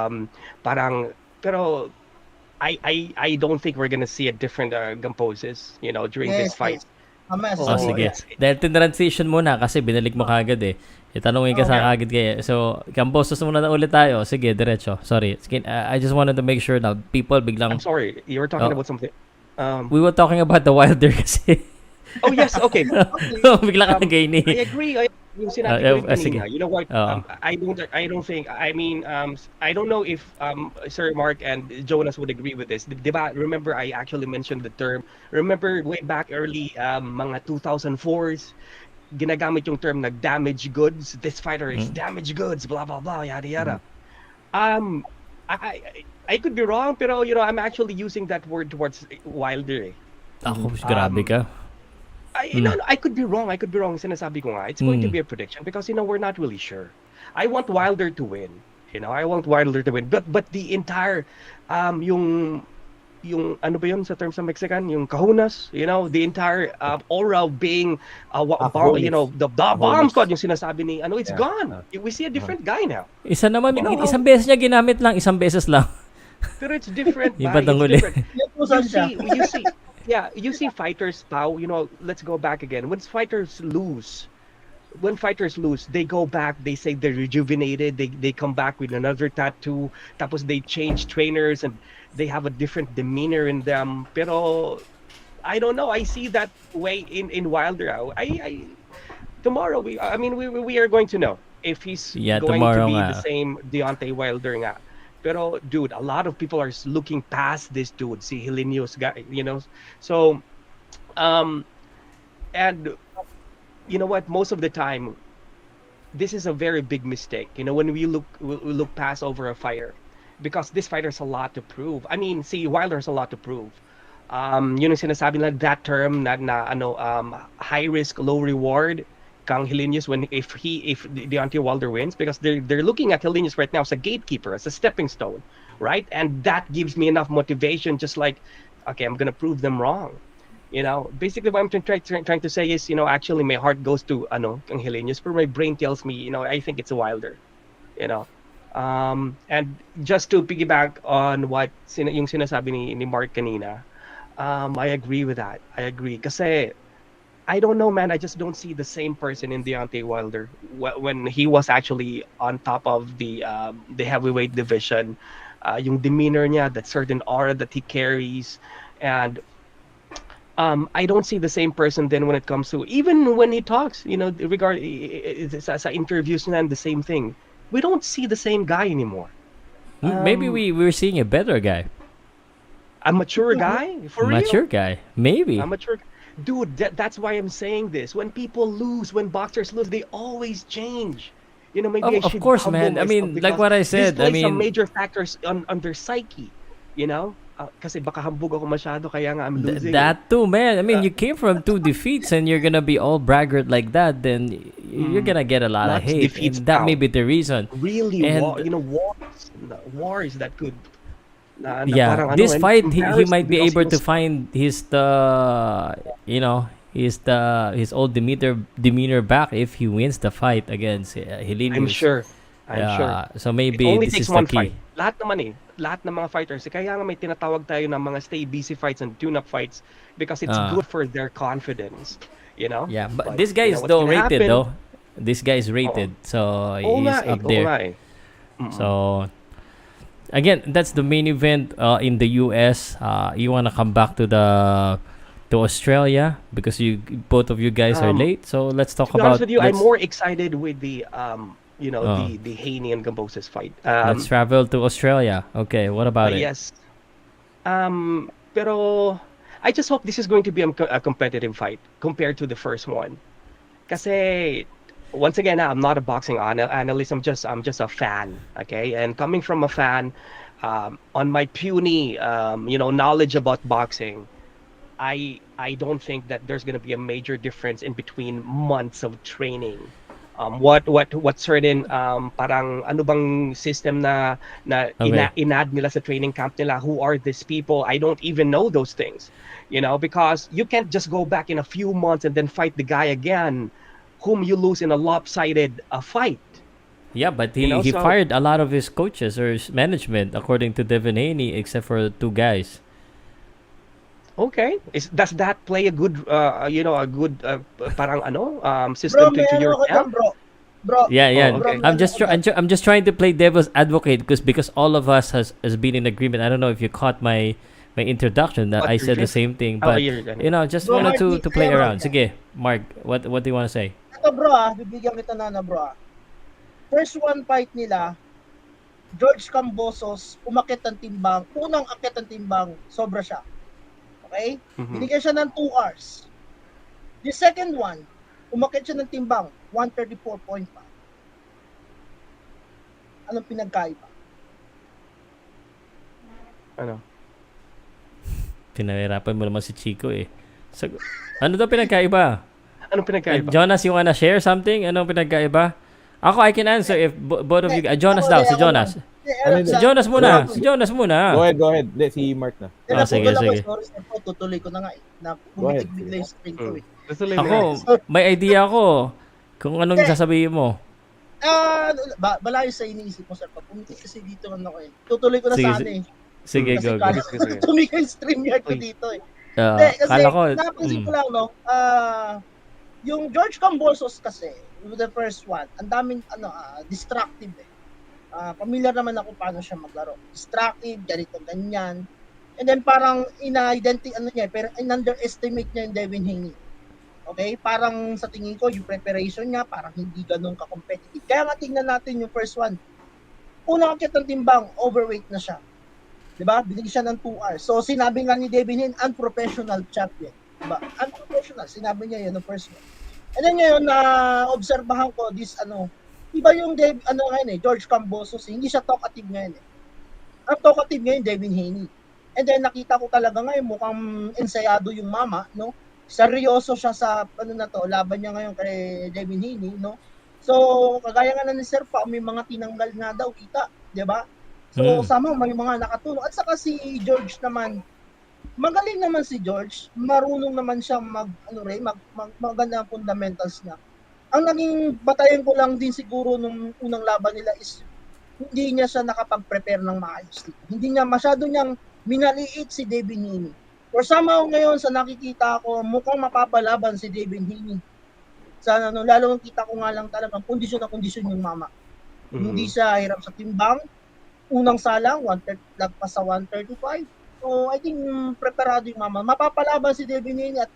pero I don't think we're gonna see a different Kambosos, you know, during this fight. Sige. Dahil transition muna kasi binalik mo kagad eh. Itanungin ka sa kagad kaya. So, Kambosos muna na ulit tayo. Sige, diretso. Sorry. I just wanted to make sure na people biglang... I'm sorry. You were talking about something. We were talking about the Wilder kasi. Oh, yes. Okay. Bigla ka ng Haney. I agree. Yung sinabi ko rin kanina. You know what? I don't think, I mean, I don't know if Sir Mark and Jonas would agree with this. Diba, remember I actually mentioned the term. Remember way back early, mga 2004s, ginagamit yung term na damaged goods. This fighter is damaged goods, blah, blah, blah, yada, yada. I could be wrong, pero, you know, I'm actually using that word towards Wilder. Ako, grabe ka. I could be wrong. Sinasabi ko nga, it's going to be a prediction because, you know, we're not really sure. I want Wilder to win. You know, I want Wilder to win. But the entire, yung ano ba yun sa term sa Mexican? Yung kahunas, you know, the entire aura being, you know, the bomb squad, yung sinasabi ni, it's gone. We see a different guy now. Isa naman, isang beses niya ginamit lang, isang beses lang. Pero it's different. You see fighters, Pau, you know, let's go back again. When fighters lose, they go back, they say they're rejuvenated, they come back with another tattoo, tapos they change trainers and they have a different demeanor in them. Pero I don't know, I see that way in Wilder. Tomorrow we are going to know if he's going to be the same Deontay Wilder nga. Pero dude, a lot of people are looking past this dude, si Helenius guy, you know. So and you know what, most of the time this is a very big mistake, you know, when we look past over a fighter, because this fighter has a lot to prove. I mean, see, Wilder has a lot to prove. Yun yung sinasabi na that term na high risk low reward kang Helenius if Deontay Wilder wins, because they're looking at Helenius right now as a gatekeeper, as a stepping stone, right? And that gives me enough motivation, just like, okay, I'm gonna prove them wrong. You know, basically what I'm trying to say is, you know, actually my heart goes to kang Helenius, but my brain tells me, you know, I think it's a Wilder. You know, and just to piggyback on what yung sinasabi ni Mark kanina, I agree with that. I agree kasi I don't know, man. I just don't see the same person in Deontay Wilder when he was actually on top of the heavyweight division. Yung demeanor niya, that certain aura that he carries, and I don't see the same person then when it comes to, even when he talks, you know, sa interviews na, the same thing. We don't see the same guy anymore. Maybe we're seeing a better guy. A mature guy? For real? Mature guy, maybe. A mature. Dude, that's why I'm saying this. When people lose, when boxers lose, they always change. You know, maybe I Of should course, humble man. I myself mean, like because what I this said. I plays some mean, major factors on their psyche. You know, kasi baka hambog ako masyado, kaya nga I'm losing. that too, man. I mean, you came from 2 defeats and you're gonna be all braggart like that. Then you're gonna get a lot of Not hate, defeats, and that may pal. be the reason. Really, And wars that could na yeah, parang this fight he embarrassing might be because able he to was find you know his old demeanor back if he wins the fight against I'm Helenius. sure. I'm sure. So It maybe only this takes is the one key. fight. Lahat ng mga fighters, kaya nga may tinatawag tayo ng mga stay busy fights and tune-up fights because it's Ah. good for their confidence, you know? Yeah, but But, this guy is what's though gonna rated happen? though. This guy is rated, so Oo he's nga eh, up oo there. nga eh. So again, that's the main event in the US. You wanna come back to Australia because you both of you guys are Um, late. So let's talk To be honest about with you, I'm let's, more excited with the Oh. the Haney and Kambosos fight. let's travel to Australia. Okay, what about it? Yes. Pero I just hope this is going to be a competitive fight compared to the first one. Kasi once again, I'm not a boxing analyst. I'm just a fan. Okay, and coming from a fan, on my puny knowledge about boxing, I don't think that there's gonna be a major difference in between months of training. What certain parang ano bang system na Okay. inad nila sa training camp nila? Who are these people? I don't even know those things, because you can't just go back in a few months and then fight the guy again, whom you lose in a lopsided fight. Yeah, but You know, he so- fired a lot of his coaches or his management, according to Devin Haney, except for 2 guys. Okay, does that play a good parang Bro, system may to ano your ako dyan, camp? bro. Bro, Yeah, yeah. Oh, bro, okay. may I'm ano just ako dyan. I'm just trying to play devil's advocate because all of us has been in agreement. I don't know if you caught my introduction that What I said the previous? same thing, Oh, but you're done. just Bro, wanted Mark, to play ayan, around. Mark. Sige, Mark, what do you want to say? Ito bro bibigyan kita na bro First one fight nila, George Kambosos, umakit ng timbang, unang akit ng timbang, sobra siya. Okay? Mhm. Binigyan siya ng 2 hours. The second one, umakit siya ng timbang, 134.5. Anong pinagkaiba? Ano? Pinahirapan mo naman si Chico eh. So, ano daw pinagkaiba? Anong pinagkaiba? Jonas, you wanna share something? Anong pinagkaiba? Ako, I can answer if both of you... Jonas Ako, daw, ako si Jonas. lang. Si Jonas muna. Si Jonas muna. Go ahead. Hindi, si Mark na. Sige, sige. Sorry, tutuloy ko na nga eh. Na Go ahead. pumitig bigla yung screen ko eh. Ako, may idea ako kung anong sasabihin mo. Balayo sa iniisip mo, sir. Pag pumitig kasi dito ano ko eh. Tutuloy ko na Sige, sana eh. Sige, Kasi go, go. kala Sige, sige. tumigil yung StreamYard ko dito eh. Hindi, kasi Kala ko... napansin ko lang, no, yung George Kambosos kasi, the first one, ang daming, distractive eh. Familiar naman ako paano siya maglaro. Distractive, ganito, ganyan. And then parang pero in-underestimate niya yung Devin Haney. Okay? Parang sa tingin ko, yung preparation niya, parang hindi ganun ka-competitive. Kaya nga tingnan natin yung first one. Unang akit ng timbang, overweight na siya. Diba? Binigyan siya ng 2 hours. So, sinabi nga ni Devin Haney, unprofessional champion. Diba? Unprofessional. Sinabi niya yun, the first one. And then ngayon, obserbahan ko, iba yung George Kambosos, hindi siya talkative ngayon eh. Ang talkative ngayon, Devin Haney. And then, nakita ko talaga ngayon, mukhang ensayado yung mama, no? Seryoso siya sa, laban niya ngayon kay Devin Haney, no? So, kagaya nga na ni Sir Pao, may mga tinanggal nga daw, kita, diba? So, sama may mga nakatulong. At saka si George naman, magaling naman si George, marunong naman siya maganda ang fundamentals niya. Ang naging batayan ko lang din siguro nung unang laban nila is hindi niya siya nakapag-prepare ng maayos. Hindi niya masyado niyang minaliit si Devin Haney. Or somehow ngayon sa nakikita ko, mukhang mapapalaban si Devin Haney. Lalo kita ko nga lang talagang kondisyon na kondisyon yung mama. Hindi siya hirap sa timbang. Unang salang, lagpas sa 135. So, I think preparado yung mama. Mapapalaban si Devin Haney at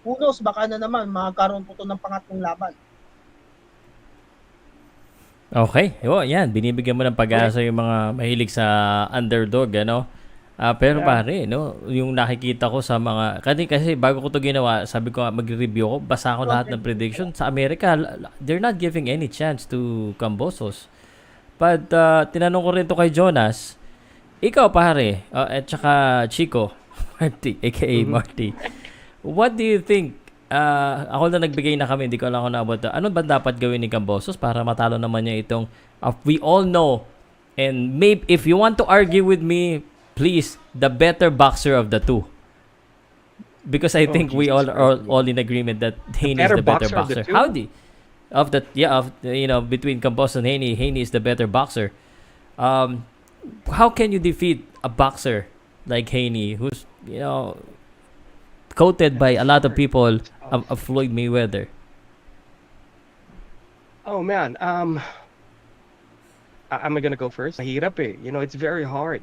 who knows, baka na naman magkaroon po ito ng pangatlong laban. Okay. Yan. Binibigyan mo ng pag-asa yung mga mahilig sa underdog, ano? Pero pare, no, yung nakikita ko sa mga kasi bago ko to ginawa, sabi ko magre-review ko, basa ko lahat ng prediction sa Amerika, they're not giving any chance to Kambosos. But tinanong ko rin to kay Jonas, ikaw pare, at saka Chico, Marty, aka Marty. What do you think? Ako na nagbigay na kami, hindi ko lang ako naabot. Ano ba dapat gawin ni Kambosos para matalo naman niya itong we all know, and maybe if you want to argue with me, please, the better boxer of the two. Because I think we all are all in agreement that Haney is the better boxer. Between Kambosos and Haney is the better boxer. How can you defeat a boxer like Haney, who's quoted by a lot of people of Floyd Mayweather? Oh man, I'm gonna go first. Mahirap eh. It's very hard.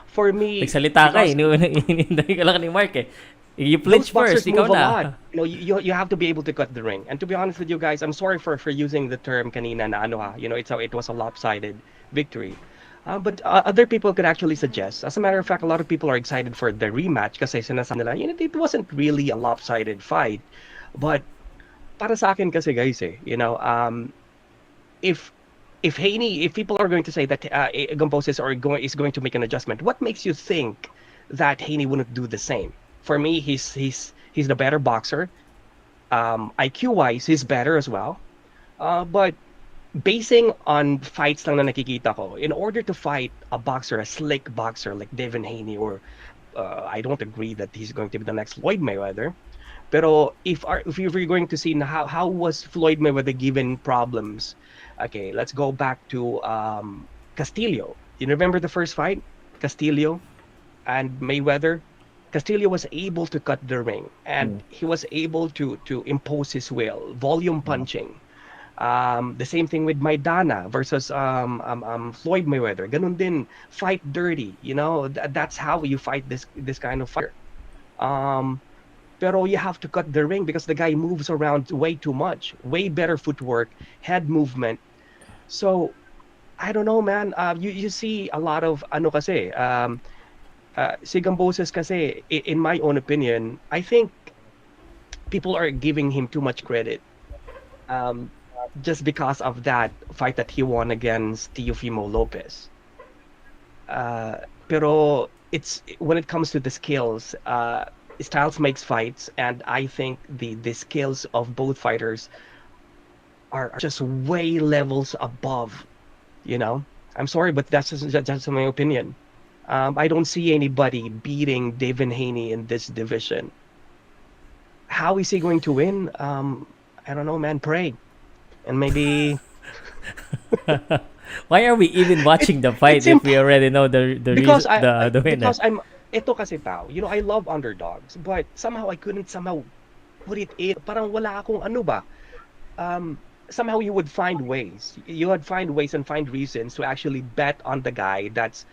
For me, nagsalita ka eh. Hindi ka lang ni Mark eh. You flinch first, ikaw na. You have to be able to cut the ring. And to be honest with you guys, I'm sorry for using the term kanina na it was a lopsided victory. But other people could actually suggest. As a matter of fact, a lot of people are excited for the rematch kasi sinasabi nila, it wasn't really a lopsided fight. But para sa akin kasi guys if Haney, if people are going to say that Kambosos is going to make an adjustment, what makes you think that Haney wouldn't do the same? For me, he's the better boxer. IQ-wise, he's better as well. But basing on fights lang na nakikita ko, in order to fight a slick boxer like Devin Haney, or I don't agree that he's going to be the next Floyd Mayweather. Pero if you're going to see how was Floyd Mayweather given problems? Okay, let's go back to Castillo. You remember the first fight? Castillo and Mayweather? Castillo was able to cut the ring, and he was able to impose his will, volume punching. The same thing with Maidana versus Floyd Mayweather. Ganun din, fight dirty. That's how you fight this kind of fighter. Pero you have to cut the ring because the guy moves around way too much. Way better footwork, head movement. So, I don't know, man. You see a lot of si Kambosos kasi, in my own opinion, I think people are giving him too much credit. Just because of that fight that he won against Teofimo Lopez. Pero when it comes to the skills, styles makes fights, and I think the skills of both fighters are just way levels above. I'm sorry, but that's my opinion. I don't see anybody beating Devin Haney in this division. How is he going to win? I don't know, man. Pray. And maybe why are we even watching the fight if we already know the winner? Because ito kasi Pao, I love underdogs, but somehow I couldn't put it in. Parang wala akong somehow you would find ways. You would find ways and find reasons to actually bet on the guy that's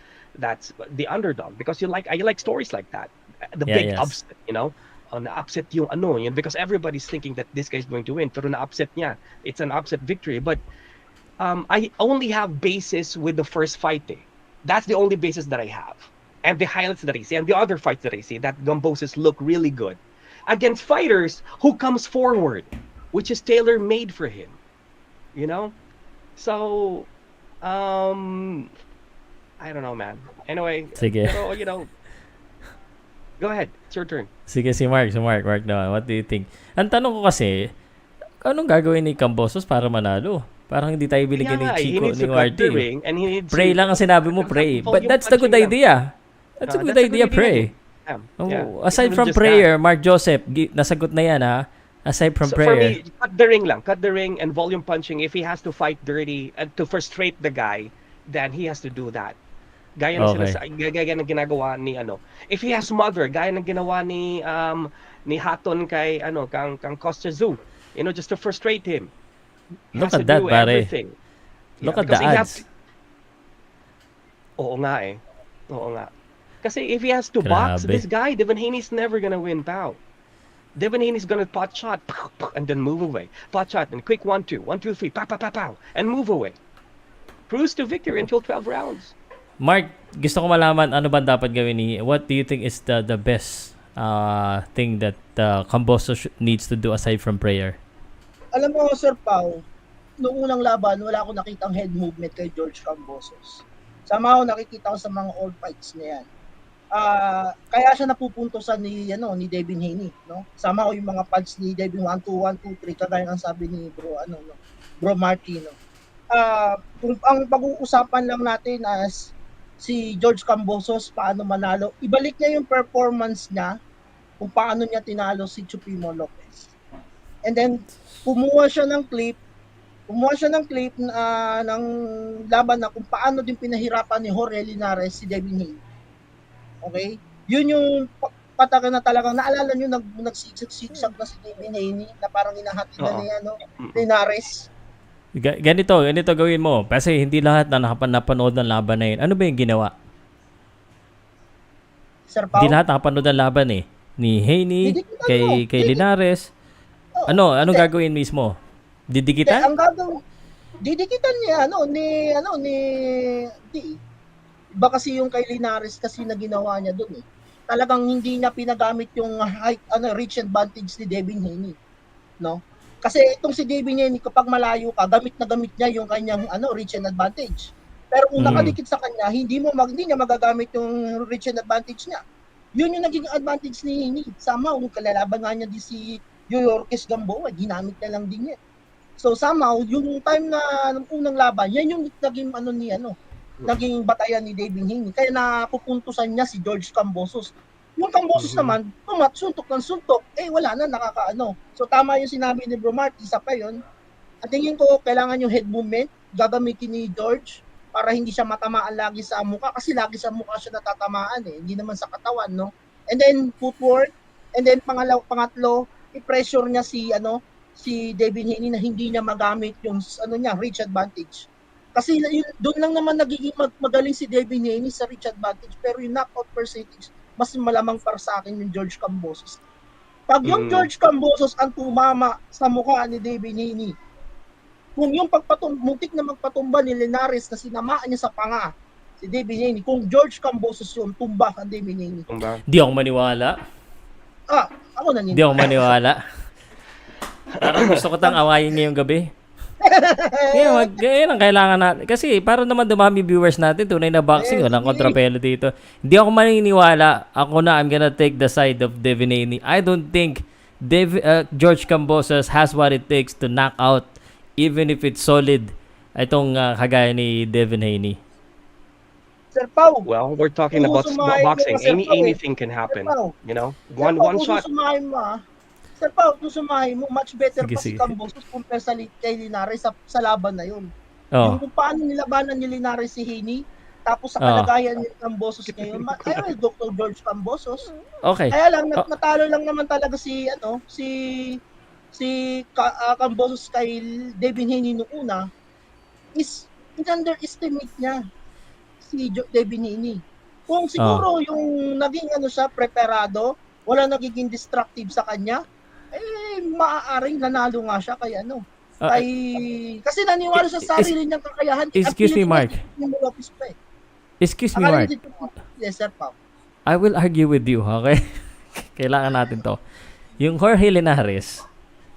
the underdog, because I like stories like that. The big upset, na-upset yung because everybody's thinking that this guy's going to win, pero na-upset niya. It's an upset victory, but I only have basis with the first fight. That's the only basis that I have. And the highlights that I see, and the other fights that I see, that Kambosos look really good against fighters who comes forward, which is tailor-made for him. So, I don't know, man. Anyway, Sige. Pero, go ahead. It's your turn. Sige, si Mark naman. What do you think? Ang tanong ko kasi, anong gagawin ni Kambosos para manalo? Parang hindi tayo biligyan ni Chico, ni Marty. Pray lang ang sinabi mo, pray. But that's the good idea. That's a good idea, pray. Aside from prayer, Mark Joseph, nasagot na yan, ha? Aside from prayer. For me, cut the ring lang. Cut the ring and volume punching. If he has to fight dirty and to frustrate the guy, then he has to do that. Gaya ng ginagawa ni If he has smother, gaya ng ginawa ni Hatton kay kang Costa Zoo, just to frustrate him. Look at that, pare. Look at the odds. Oo nga. Kasi if he has to box, this guy, Devin Haney's never gonna win, Pow. Devin Haney's gonna pot shot, and then move away. Pot shot, and quick 1-2, 1-2-3, pow, pow, pow, pow, and move away. Cruise to victory until 12 rounds. Mark, gusto ko malaman ano ba dapat gawin ni, what do you think is the best thing that Kambosos needs to do aside from prayer? Alam mo, Sir Pau, noong unang laban, wala akong nakitang head movement kay George Kambosos. Somehow, nakikita ko sa mga old fights niya yan. Kaya siya napupuntosan ni Devin Haney, no? Somehow yung mga punch ni Devin 1-2, 1-2, 3, kagaya ng sabi ni Bro Martino. Kung ang pag-uusapan lang natin as si George Kambosos paano manalo, ibalik niya yung performance niya kung paano niya tinalo si Chupimo Lopez. And then kumuha siya ng clip ng laban na kung paano din pinahirapan ni Jorge Linares si Devin Haney. Okay? Yun yung pataga na talagang naalala niyo nagsigsag na si Devin Haney na parang inahatid na niya Linares. Ganito gawin mo. Kasi hindi lahat na napanood ng laban na yun. Ano ba yung ginawa? Sir Pau? Hindi lahat nakapanood ng laban eh. Ni Haney, kay Linares. Anong gagawin mismo? Didikitan? Ang gagawin, didikitan niya, iba kasi yung kay Linares kasi na ginawa niya doon eh. Talagang hindi niya pinagamit yung reach advantage ni Devin Haney. No? Kasi itong si Devin Haney, kapag malayo ka, gamit na gamit niya yung kanyang reach and advantage. Pero kung nakadikit sa kanya, hindi niya magagamit yung reach and advantage niya. Yun yung naging advantage ni Haney. Somehow, kung kalalaban nga niya di si Yorkis Gamboa, ginamit na lang din niya. So somehow, yung time na unang laban, yan yung naging naging batayan ni Devin Haney. Kaya napupuntusan niya si George Kambosos. Yung Kambosos naman, suntok ng suntok, wala na, nakakaano. So tama yung sinabi ni Bro Mark, isa pa yun. At tingin ko, kailangan yung head movement, gagamitin ni George para hindi siya matamaan lagi sa mukha kasi lagi sa mukha siya natatamaan hindi naman sa katawan, no? And then footwork, and then pangatlo, i-pressure niya si Devin Haney na hindi niya magamit yung reach advantage. Kasi doon lang naman nagiging magaling si Devin Haney sa reach advantage, pero yung knockout percentage mas malamang para sa akin yung George Kambosos. Pag yung George Kambosos ang tumama sa mukha ni Devin Haney, kung yung muntik na magpatumba ni Linares na sinamaan niya sa panga si Devin Haney, kung George Kambosos yung tumba ang Devin Haney. Di ako maniwala. Ako naniniwala. Di ako maniwala. Gusto ko tang awayin ngayong gabi. Yan ang kailangan natin. Kasi para naman dumami viewers natin, tunay na boxing, walang kontrapelo dito. Hindi ako maniniwala. I'm gonna take the side of Devin Haney. I don't think George Kambosos has what it takes to knock out, even if it's solid, itong kagaya ni Devin Haney. Sir Pau. Well, we're talking about boxing. Anything can happen. You know, one shot. Sir Pau, kung sumahin mo, much better pa si Kambosos compare sa kay Linares sa laban na yun. Yung kung paano nilabanan ni Linares si Haney, tapos sa kalagayan ni Kambosos ngayon, Dr. George Kambosos. Okay. Kaya lang, natalo lang naman talaga si Kambosos kay Devin Haney noong una, is underestimate niya si Devin Haney. Kung siguro yung naging preparado, wala nagiging destructive sa kanya, maaaring nanalo nga siya kay kasi naniwala sa sarili niyang kakayahan. Excuse me, Mark. Excuse me, Mark. Yes, Sir Pau. I will argue with you, okay? Kailangan natin to. Yung Jorge Linares,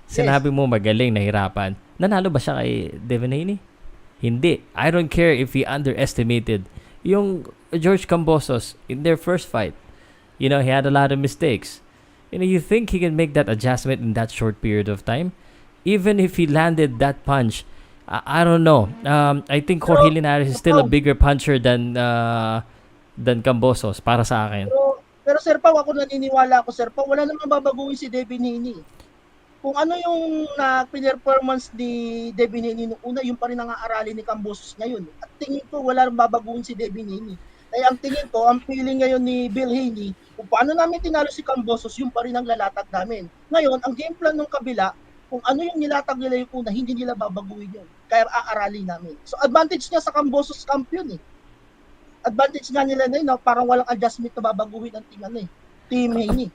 sinabi mo magaling, nahirapan. Nanalo ba siya kay Devin Haney? Hindi. I don't care if he underestimated. Yung George Kambosos, in their first fight, he had a lot of mistakes. You think he can make that adjustment in that short period of time? Even if he landed that punch, I don't know. I think Jorge Linares is still a bigger puncher than Kambosos para sa akin. Pero Sir Pau, ako naniniwala ako, Sir Pau, wala namang babaguhin si Devin Haney. Kung ano yung performance ni Devin Haney noong una, yung pa rin ang aaralin ni Kambosos ngayon. At tingin ko, wala nang babaguhin si Devin Haney. Kaya ang tingin ko, ang feeling ngayon ni Bill Haney, kung paano namin tinalo si Kambosos, yung pa rin ang lalatag namin. Ngayon, ang game plan ng kabila, kung ano yung nilatag nila yung una, hindi nila babaguhin yun. Kaya aaralin namin. So advantage niya sa Kambosos champion Advantage nga nila na parang walang adjustment na babaguhin ang Team Haney.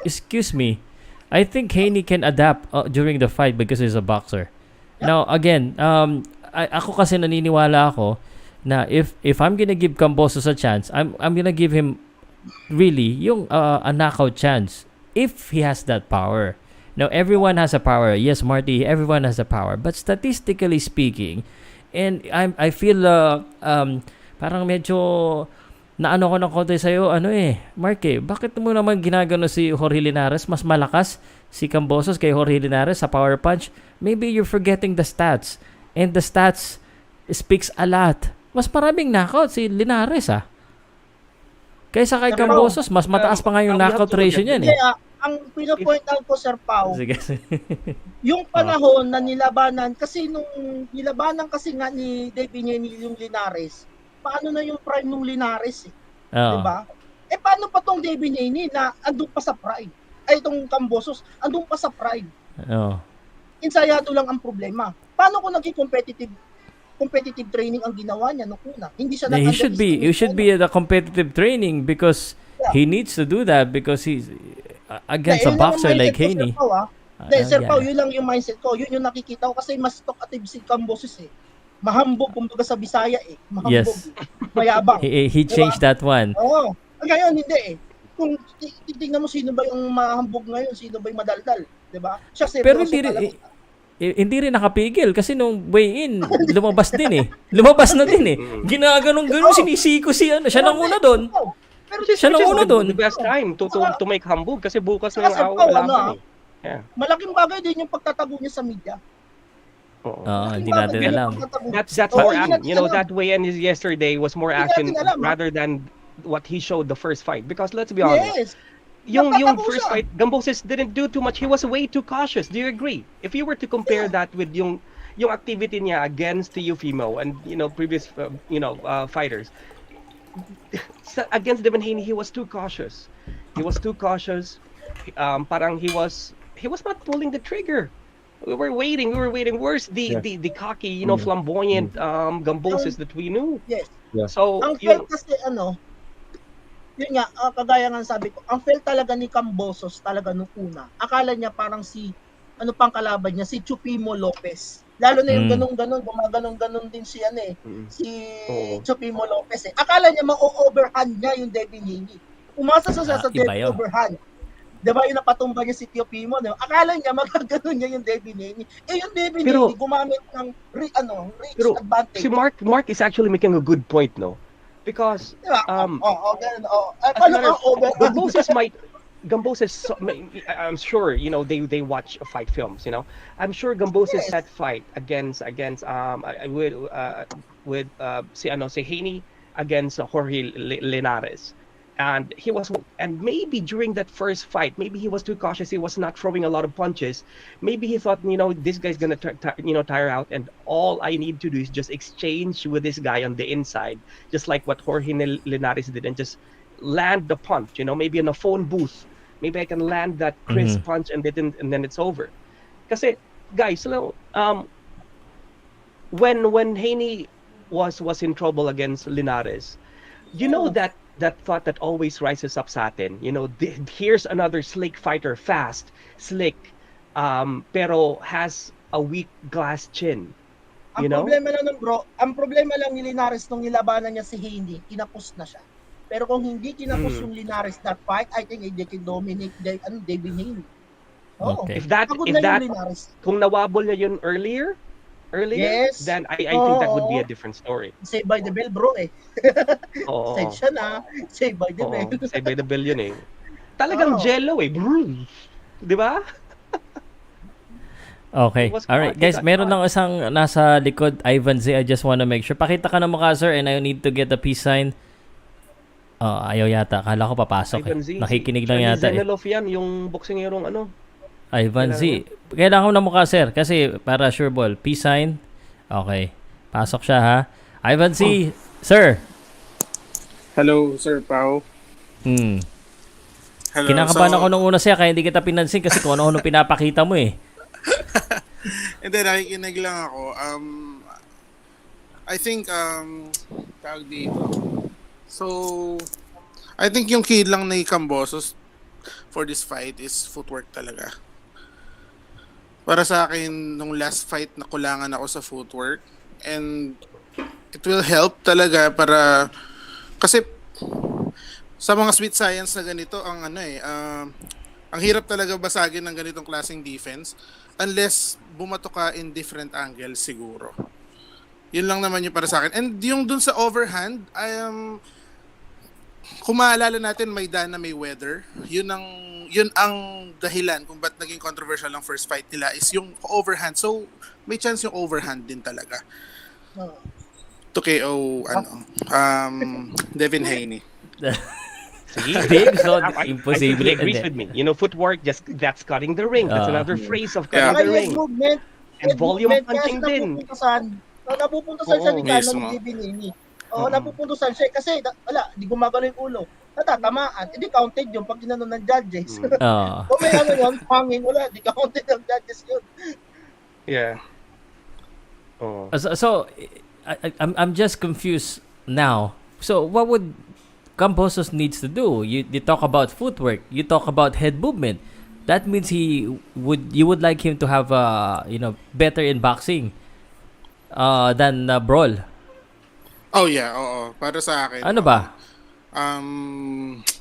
Excuse me. I think Haney can adapt during the fight because he's a boxer. Now, again, ako kasi naniniwala ako na if I'm gonna give Kambosos a chance, I'm gonna give him really yung a knockout chance if he has that power. Now everyone has a power. Yes, Marty, everyone has a power. But statistically speaking, and I feel parang medyo naano ko ng konti sa'yo, Mark bakit mo naman ginagano si Jorge Linares? Mas malakas si Kambosos kay Jorge Linares sa power punch. Maybe you're forgetting the stats. And the stats speaks a lot. Mas maraming knockout si Linares, kaysa kay Kambosos, mas mataas pa nga yung knockout ratio niyan, Ang pinapoint out ko, Sir Pau, sige. yung panahon na nilabanan, kasi nung nilabanan kasi nga ni David Haney yung Linares, paano na yung prime ng Linares diba? Paano pa tong David Haney na andun pa sa prime? Ay, itong Kambosos, andun pa sa prime. Ensayado lang ang problema. Paano kung naging competitive training ang ginawa niya nung una? Hindi siya He should be at a competitive training because he needs to do that because he's against a boxer like Haney. Sir Pau, yun lang yung mindset ko. Yun yung nakikita ko kasi mas talkative si Kambosos Mahambog, kumbaga sa Bisaya Mahambog. Yes. Mayabang. He changed that one. Oo. Ngayon, hindi Kung titingnan mo sino ba yung mahambog ngayon, sino ba yung madaldal, di ba? Siya seryoso. Pero hindi rin nakapigil kasi nung weigh-in, lumabas din Lumabas na din Ginaganong-ganon, sinisiko siya nanguna doon. Siya nanguna doon. The best time to make hambog kasi bukas na yung laban. Malaking bagay din yung pagtatago niya sa media. Hindi natin alam. That's more action. That weigh-in yesterday was more action rather than what he showed the first fight. Because let's be honest, yung first fight, Kambosos didn't do too much. He was way too cautious. Do you agree? If you were to compare that with yung activity niya against Teofimo and previous fighters, against Devin Haney, he was too cautious. Parang he was not pulling the trigger. We were waiting. Where's the cocky, flamboyant Kambosos that we knew? Yes. So ang fail kasi yun nga, kagaya nga sabi ko, ang fail talaga ni Kambosos talaga nung una. Akala niya parang pang kalaban niya, si Chupimo Lopez. Lalo na yung ganun-ganon, gumaganong-ganon din si Chupimo Lopez Akala niya ma-overhand niya yung Devin Haney. Umasa sa Devin overhand. Diba yung napatumba niya si Chupimo, diba? Akala niya magaganon niya yung Devin Haney. Yung Devin Haney gumamit ng reach advantage. Si Mark is actually making a good point, no? Because Kambosos I'm sure they watch fight films. I'm sure Kambosos that fight against with si Haney against Jorge Linares. And maybe during that first fight, maybe he was too cautious. He was not throwing a lot of punches. Maybe he thought, this guy's gonna tire out, and all I need to do is just exchange with this guy on the inside, just like what Jorge Linares did, and just land the punch. Maybe in a phone booth, maybe I can land that crisp punch, and then it's over. Kasi guys, when Haney was in trouble against Linares, that thought that always rises up sa atin. Here's another slick fighter, fast, slick, pero has a weak glass chin. Problema lang bro, ang problema lang ni Linares nung nilabanan niya si Haney, kinapos na siya. Pero kung hindi kinapos yung Linares that fight, I think they can dominate David Haney. Okay. If that kung nawabol niya yun earlier, yes. Then I think that would be a different story. Saved by the bell, bro Saved siya na. Saved by the bell. Saved by the bell yun Talagang jello Di ba? Okay. Alright, guys, meron lang isang nasa likod, Ivan Z. I just wanna make sure. Pakita ka na mukha, sir, and I need to get a peace sign. Ayaw yata. Kala ko papasok Nakikinig lang yata Zenelov yan, yung boxingerong Ivan Z. Kailangan ko na mukha, sir, kasi para sure ball. Peace sign. Okay. Pasok siya, ha? Ivan Z, sir. Hello, Sir Pow. Hello. Kinakabahan ako nung una siya, kaya hindi kita pinansin kasi kung ano pinapakita mo Hindi, nakikinig lang ako. I think, tawag dito. So, I think yung key lang ni Kambosos for this fight is footwork talaga. Para sa akin, nung last fight, nakulangan ako sa footwork. And it will help talaga para kasi sa mga sweet science na ganito ang hirap talaga basagin ng ganitong klaseng defense unless bumato ka in different angles siguro. Yun lang naman yung para sa akin. And yung dun sa overhand, kung maalala natin may Dana may weather, yun ang dahilan kung ba't naging controversial ang first fight nila is yung overhand. So may chance yung overhand din talaga. To KO Devin Haney. Big, so impossible. I agrees with me. Footwork, that's cutting the ring. That's another phrase of cutting the ring. Movement, and volume punching din. Napupuntasan siya ni Canon Devin Haney. Napupuntasan siya kasi di gumagano yung ulo. Natatamaan, hindi counted yun pag ginano ng judges. Kung may yun, hangin, di counted ng judges yun. Yeah. So I'm just confused now. So what would Kambosos needs to do? You talk about footwork, you talk about head movement. That means you would like him to have better in boxing than brawl. Oh yeah, oo. Para sa akin. Ano ba?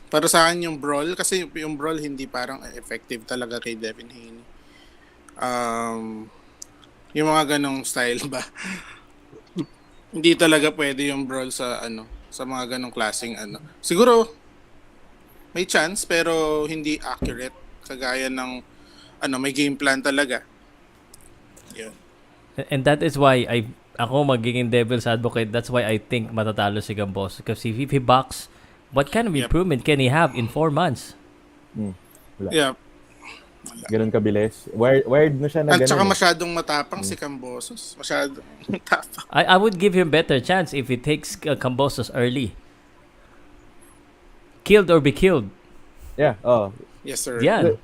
Para sa akin yung brawl kasi yung brawl hindi parang effective talaga kay Devin Haney. Yung mga ganong style ba? Hindi talaga pwede yung brawl sa sa mga ganong klaseng Siguro may chance pero hindi accurate kagaya ng may game plan talaga. Yun. And that is why ako magiging devil's advocate. That's why I think matatalo si Kambosos. Because if he box, what kind of improvement can he have in 4 months? Wala. Yeah. Ganun kabilis. Wired na siya na At ganun. saka masyadong matapang si Kambosos. Masyadong matapang. I would give him better chance if he takes Kambosos early. Killed or be killed. Yeah, Yes, sir. Yeah.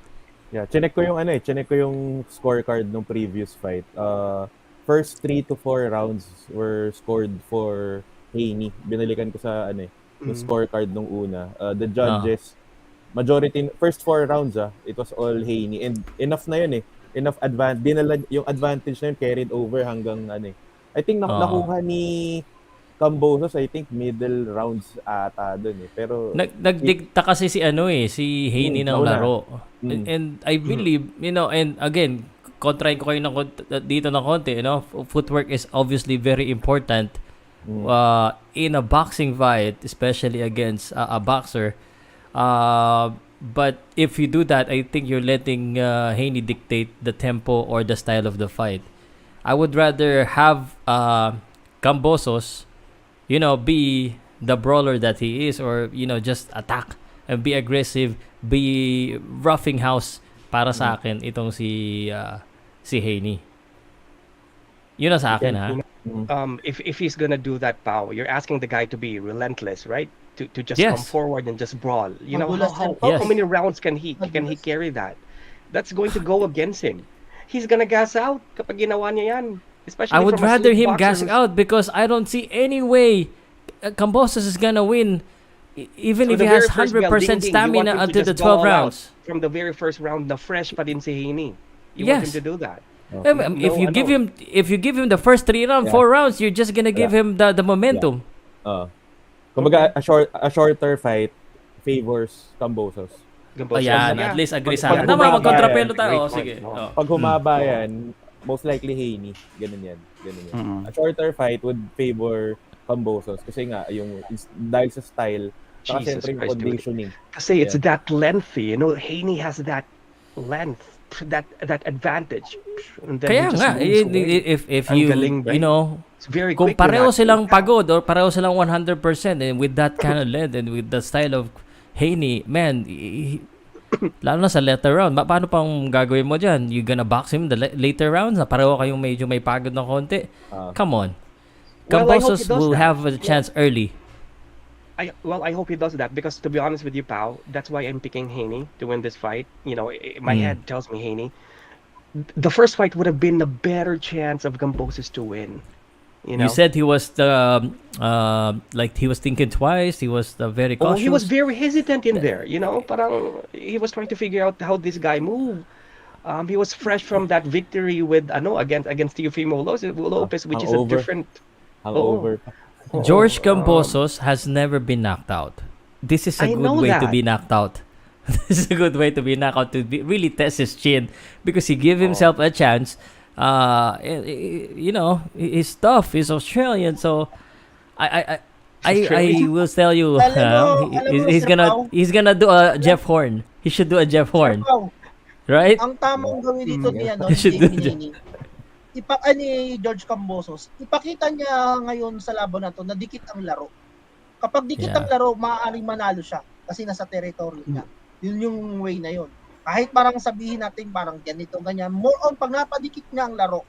Yeah, chinek ko yung scorecard ng previous fight. First 3 to 4 rounds were scored for Haney. Binalikan ko sa yung scorecard nung una. The judges majority first 4 rounds it was all Haney and enough na yun enough yung advantage na yun carried over hanggang I think nakuha ni Kambosos I think middle rounds ata dun pero nagdikta kasi si Haney ng laro. And I believe and again kontrahin ko kayo dito ng konti, footwork is obviously very important in a boxing fight, especially against a boxer. But if you do that, I think you're letting Haney dictate the tempo or the style of the fight. I would rather have Kambosos, be the brawler that he is, or just attack and be aggressive, be roughing house. Para sa akin itong si Haney. Yun na sa akin, ha? If he's gonna do that, Pow, you're asking the guy to be relentless, right? To just come forward and just brawl. How many rounds can he carry that? That's going to go against him. He's gonna gas out kapag ginawa niya yan. Especially I would rather him gas out because I don't see any way Kambosos is gonna win even if he has 100% stamina until the 12 rounds. From the very first round, na fresh pa din si Haney. You want him to do that. If you give him the first 3 rounds, 4 rounds, you're just gonna give him the momentum. Kumbaga a shorter fight favors Kambosos. At least agree sa akin. Tama, magkontrapelo tayo. Sige. Pag humaba yan, most likely Haney. Ganun yan. A shorter fight would favor Kambosos kasi nga dahil sa style kasi siyempre yung conditioning. Kasi it's that lengthy, Haney has that length, that advantage. And then kaya nga if you it's very kung quick pareho silang pagod or pareho silang 100% and with that kind of length and with the style of Haney, man, lalo na sa later round, paano pang gagawin mo dyan? You gonna box him the later rounds na pareho kayong medyo may pagod ng konti? Come on. Kambosos will have a chance early. I hope he does that because to be honest with you, Pao, that's why I'm picking Haney to win this fight. My head tells me Haney. The first fight would have been a better chance of Kambosos to win. You said he was he was thinking twice. He was very cautious. He was very hesitant in there. Parang he was trying to figure out how this guy moved. He was fresh from that victory with against Teofimo Lopez, which is a different Hangover. George Kambosos has never been knocked out. This is a I good know way to that. be knocked out. This is a good way to be knocked out, to really test his chin, because he give himself a chance. He's tough. He's Australian, so I will tell you, Alam mo, he's Sir gonna Pao, he's gonna do a Jeff Horn. He should do a Jeff Sir Horn, Pao, right? ang tamang gawin dito ni You should do Haney, ni George Kambosos, ipakita niya ngayon sa laban na to na dikit ang laro. Kapag dikit ang laro, maaaring manalo siya kasi nasa territory niya. Yun yung way na yun. Kahit parang sabihin natin parang ganito, ganyan, more on pag napadikit niya ang laro,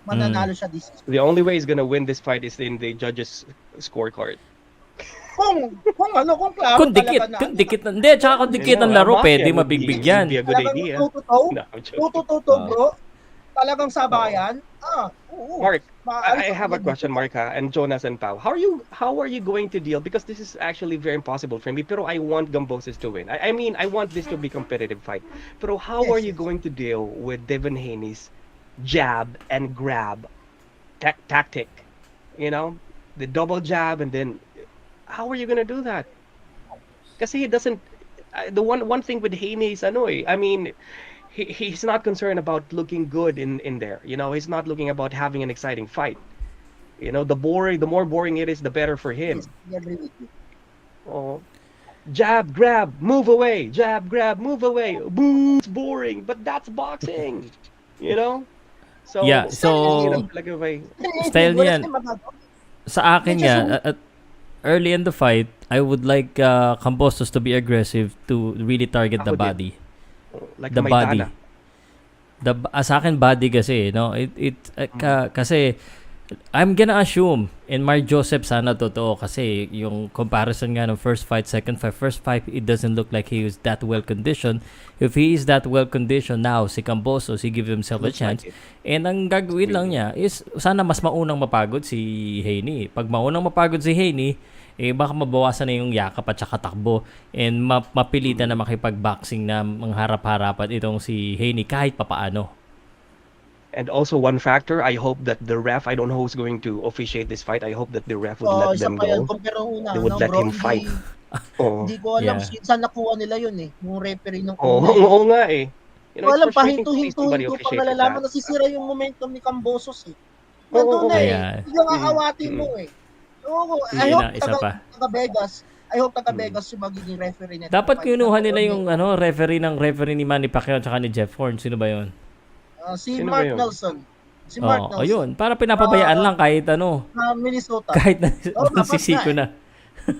mananalo siya this season. The only way he's gonna win this fight is in the judges' scorecard. Kung klaro Kung dikit, hindi, tsaka kung dikit ang laro, pwede Yeah, mabigbigyan. would be a good talagang idea. tututo, No, I'm joking. bro. Talagang sabayan. Oo. Mark, Maaari I ka have a din. question, Mark, and Jonas and Pau. How are you going to deal? Because this is actually very impossible for me. Pero I want Kambosos to win. I mean, I want this to be competitive fight. Pero how are you going to deal with Devin Haney's jab and grab tactic? You know, the double jab, and then how are you going to do that? Kasi he doesn't. The one thing with Haney is I mean, he's not concerned about looking good in there. You know, he's not looking about having an exciting fight. You know, the more boring it is, the better for him. Yes, I agree with you. Oh, jab, grab, move away. Jab, grab, move away. Boo, it's boring, but that's boxing. You know. So Yeah, so- Style Wala niyan. tayong magagawa. Sa akin nga, early in the fight, I would like Kambosos to be aggressive, to really target the Ako din. body. Like The body. Maidana. Sa akin body kasi, no? Kasi I'm gonna assume, and Mark Joseph sana totoo, kasi yung comparison nga ng first fight, it doesn't look like he was that well conditioned. If he is that well conditioned now, si Kambosos, he gives himself a Looks chance. like it. And ang gagawin lang niya is sana mas maunang mapagod si Haney. Pag maunang mapagod si Haney, baka mabawasan na yung yakap at saka takbo, and mapilitan na makipag-boxing na mangharap-harapan itong si Haney kahit papaano. And also one factor, I hope that the ref, I don't know who's going to officiate this fight. I hope that the ref would let Isa them pa yan. go. Kumpara una, They would let bro, him fight. Hindi ko alam Yeah. saan nakuha nila yun yung referee ng Oo, una. oo nga eh. You know, Alam, it's frustrating to see pahinto-hintuhin somebody ko pang officiate like nalalaman that. nasisira yung momentum ni Kambosos eh. Oo, Nandun na eh. Ayan. Biglang aawatin mo eh. Oo, I Yun hope na, isa pa. taga-Vegas yung magiging referee nito. Dapat kinuha nila yung referee ni Manny Pacquiao at ni Jeff Horn. Sino ba yun? Si Sino ba Mark yun? Nelson. Si Mark Nelson. Ayun. Para pinapabayaan lang kahit Minnesota. kahit Oo, dapat nasisiko nga na.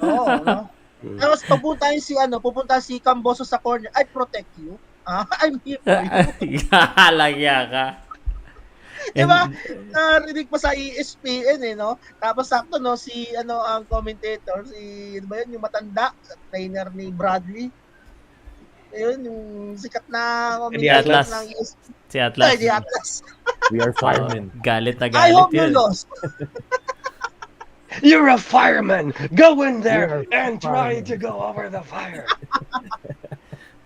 Oo, no? Tapos pupunta si Kambosos sa corner, I protect you. I'm here for you. Halagya ka. Diba? Narinig pa sa ESPN no? Tapos sakto no, ang commentator, ano ba yun, yung matanda, trainer ni Bradley. Ayun, yung sikat na commentator Atlas. ng ESPN. Si Atlas. Ay, di Atlas. We are firemen. Galit na I galit hope you yun. lost. You're a fireman! Go in there You're a and try fireman. to go over the fire!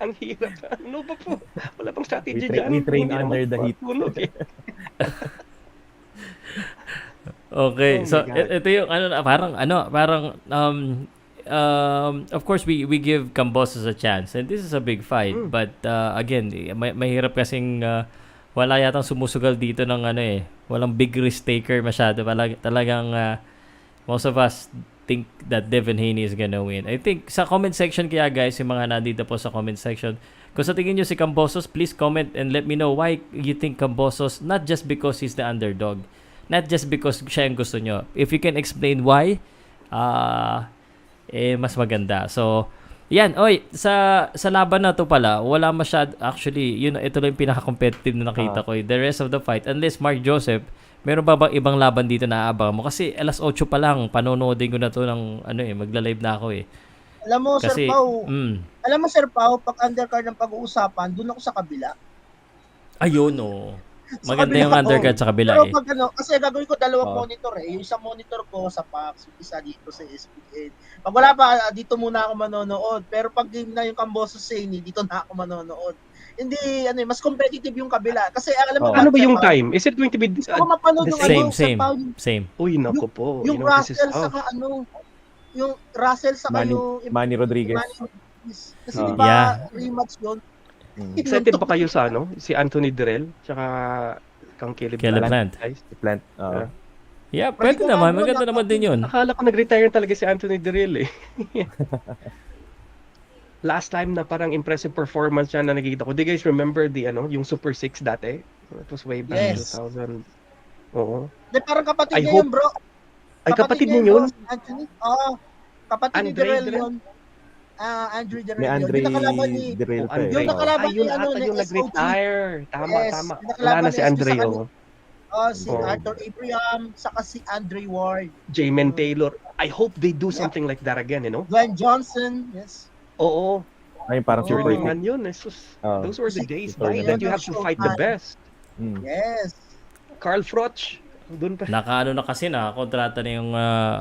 Ang hirap. Ano ba po? Wala pang strategy dyan. We train Hindi under naman the heat. tunog eh. Okay, Oh so my God. ito yung of course we give Kambosos a chance, and this is a big fight, but again, mahirap kasing wala yatang sumusugal dito ng walang big risk taker masyado. Talagang most of us think that Devin Haney is gonna win. I think sa comment section kaya guys, yung mga nandito po sa comment section, kung sa tingin nyo si Kambosos, please comment and let me know why you think Kambosos, not just because he's the underdog, not just because siya yung gusto nyo. If you can explain why, mas maganda. So, yan. Oy, sa laban na to pala, wala masyad, actually, ito lang yung pinaka-competitive na nakita ko. The rest of the fight, unless Mark Joseph, meron ba bang ibang laban dito na aabangan mo? Kasi alas 8 pa lang, panonoodin ko na to ng, magla-live na ako eh. Alam mo, Kasi, Sir Pao, pag undercard ng pag-uusapan, doon ako sa kabila. Ayun, oh. Sa Maganda kabila yung ako. undercard sa kabila Pero eh. pag kasi gagawin ko dalawang monitor eh. Yung isang monitor ko sa Pax, yung isa dito sa ESPN. Pag wala pa, dito muna ako manonood. Pero pag game na yung Kambosos Haney, dito na ako manonood. mas competitive yung kabila. Kasi alam mo, Ano ba yung time? Is it going to be gusto ko mapanood yung same. Uy, naku po. Yung Russell saka yung Russell saka yung Manny Rodriguez. Kasi di ba rematch yun? Excited ba kayo sa si Anthony Dirrell tsaka kang Caleb Plant. Plant. Yeah, pwede naman. Maganda naman din yun. Akala ko nag-retire talaga si Anthony Dirrell eh. Last time na parang impressive performance siya na nakikita ko. Do you guys remember yung Super 6 dati? It was way back 2000. Oo. Parang kapatid niya yun, bro. Ay, kapatid niya yun? Anthony? Oo. Kapatid ni Dirrell yun. Andre Dirrell. May Andre Dirrell pa eh. Yung nakalaban ni yung nag-retire. Tama. Wala na si Andre, si Arthur Abraham, saka si Andre Ward. Jamin Taylor. I hope they do something like that again, Glenn Johnson, yes. Oo. Ay, parang super naman yun. Those were the days that you have to fight the best. Yes. Carl Froch. Doon pa. Nakaano na kasi kontrata na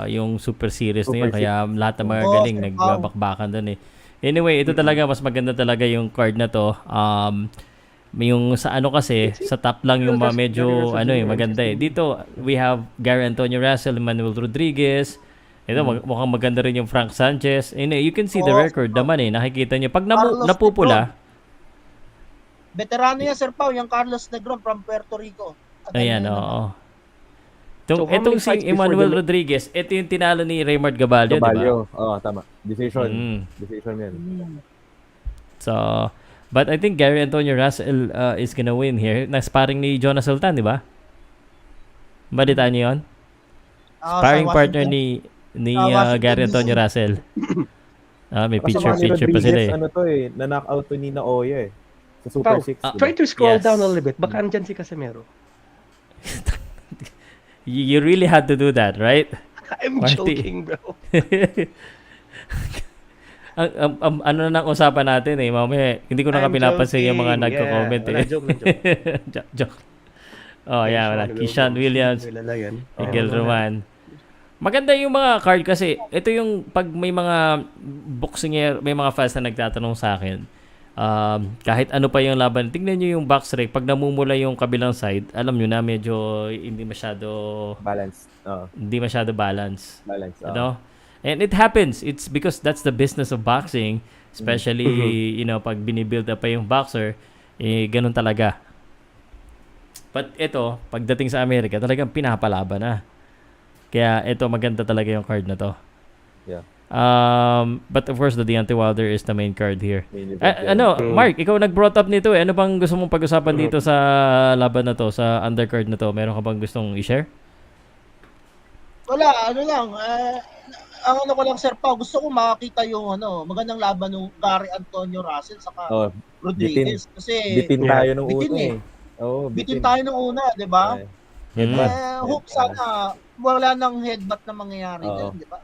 yung Super Series na yun. Kaya lahat ng mga galing nagbabakbakan doon eh. Anyway, ito talaga, mas maganda talaga yung card na to. Yung sa kasi, sa top lang yung medyo maganda eh. Dito, we have Gary Antonio Russell, Manuel Rodriguez. Ito, mukhang maganda rin yung Frank Sanchez. You can see the record naman eh. Nakikita nyo. Pag napupula. Veterano yan, Sir Pao. Yung Carlos Negron from Puerto Rico. Ayan, oo. Itong si Emmanuel Rodriguez, ito yung tinalo ni Raymond Gabalio, di ba? Oo, tama. Decision yan. So, but I think Gary Antonio Russell is gonna win here. Na-sparring ni Jonas Sultan, di ba? Balitaan niyo yun? Sparring partner ni Gary Antonio Russell. May picture pa sila eh. Na-knockout to ni Naoya eh. Sa Super 6. Try to scroll down a little bit. Baka andyan si Casimero. You really had to do that, right? I'm joking, bro. Ano na ang usapan natin eh. Mamaya, hindi ko na pinapansin yung mga nagko-comment eh. Joke. Wala. Kishan Williams, Miguel Roman. Maganda yung mga card kasi ito yung pag may mga boxinger, may mga fans na nagtatanong sa akin, kahit ano pa yung laban, tingnan nyo yung box rate, pag namumula yung kabilang side, alam nyo na medyo hindi masyado balanced. Hindi masyado balance. And it happens. It's because that's the business of boxing, especially pag binibuild up pa yung boxer, ganun talaga. But ito, pagdating sa Amerika, talagang pinapalaban na. Kaya ito, maganda talaga yung card na to. Yeah. But of course, the Deontay Wilder is the main card here. Mark, ikaw nag-brought up nito eh. Ano bang gusto mong pag-usapan dito sa laban na to, sa undercard na to? Meron ka bang gustong i-share? Wala, lang. Ang ko lang, Sir Pao, gusto ko makakita yung magandang laban ng Gary Antonio Russell saka Rodriguez. Kasi bitin tayo nung una eh. Bitin tayo nung una, di ba? Hope sana wala nang headbutt na mangyayari din, di ba?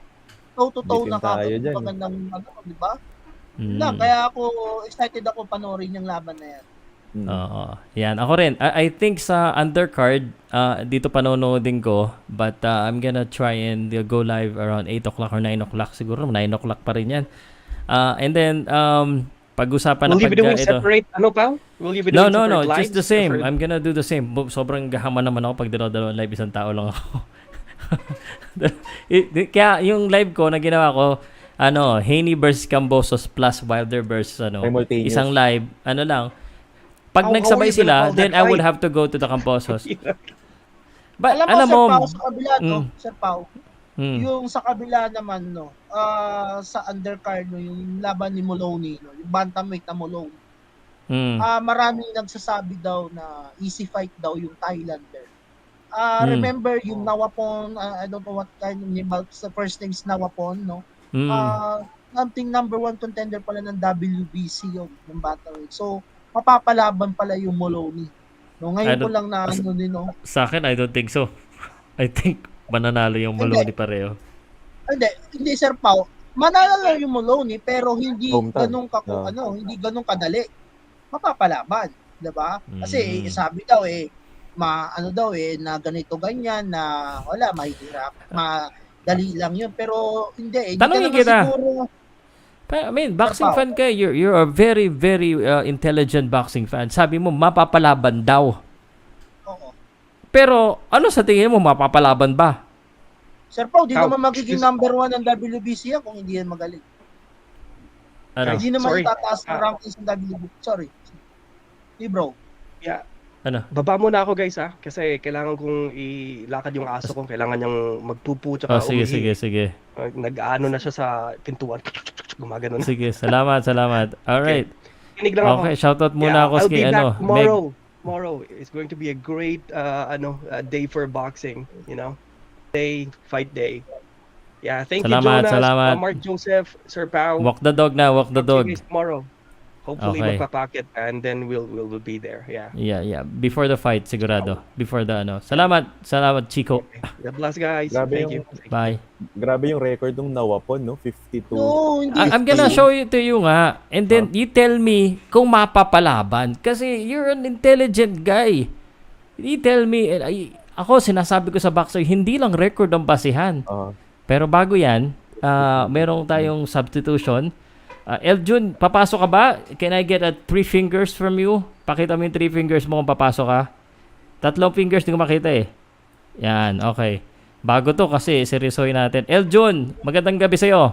Toe-to-toe na kagad. Magandang di ba? Kaya ako excited ako panoorin yung laban na yan. Yan. Ako rin. I think sa undercard, dito panonoodin ko. But I'm gonna try and go live around 8 o'clock or 9 o'clock. Siguro 9 o'clock pa rin yan. And then, pag-usapan na Will you be doing separate, Pao? Will you be doing separate live? No. It's the same. I'm gonna do the same. Sobrang gahaman naman ako pag dalawang live. Isang tao lang ako. Kaya yung live ko na ginawa ko, Haney versus Kambosos plus Wilder versus isang live, lang. Pag nagsabay sila, then I would have to go to the Kambosos. But alam mo, Sir Pao, sa kabila, Sir Pao, yung sa kabila naman, sa undercard, yung laban ni Moloney, yung bantamweight na Moloney, maraming nagsasabi daw na easy fight daw yung Thailander. Remember yung Nawapon, I don't know what kind of name, but the first name is Nawapon, no? Something number 1 contender pala ng WBC yung bantamweight. So, mapapalaban pala yung Moloney. No, ngayon ko lang na Sa akin, I don't think so. I think mananalo yung Moloney pareho. Hindi Sir Pao. Mananalo yung Moloney pero hindi ganun hindi ganun kadali. Mapapalaban, 'di ba? Kasi sabi daw na ganito ganyan na wala mahihirap. Madali lang 'yun pero hindi Tanongin kita. Siguro, I mean, boxing fan ka. You're a very, very intelligent boxing fan. Sabi mo, mapapalaban daw. Oo. Pero, ano sa tingin mo, mapapalaban ba? Sir Pao, di naman magiging number 1 ng WBC yan kung hindi yan magaling. Ano? Hindi naman Sorry. itataas ng rankings ng WBC. Sorry. Hey bro. Yeah. Ano? Baba muna ako guys kasi kailangan kong ilakad yung aso ko. Kailangan niyang magpupo tsaka Sige, umihi. sige. Nag-ano na siya sa pintuan. Gumagano na. Sige, salamat. Alright. Kinig lang ako. Okay, shoutout muna ako I'll kay be back Meg. tomorrow is going to be a great day for boxing, you know. Fight day. Yeah, thank you Jonas, Mark Joseph, Sir Pow. Walk the dog na, walk the dog. See you guys tomorrow. Hopefully Okay. magpapacket and then we'll be there. Yeah. Yeah. Before the fight, sigurado. Before the ano. Salamat, Chico. God bless guys. Grabe Thank you. Bye. Grabe yung record ng nawapon, no? 52. No, hindi. I'm gonna show it to you nga. And then, you tell me kung mapapalaban. Kasi you're an intelligent guy. You tell me, ako sinasabi ko sa boxer, hindi lang record ang basihan. Pero bago yan, merong tayong substitution. Eljun, papasok ka ba? Can I get 3 fingers from you? Pakita mo yung 3 fingers mo kung papasok ka. 3 fingers, hindi ko makita eh. Yan, okay. Bago to kasi seryosoy natin. Eljun, magandang gabi sa'yo.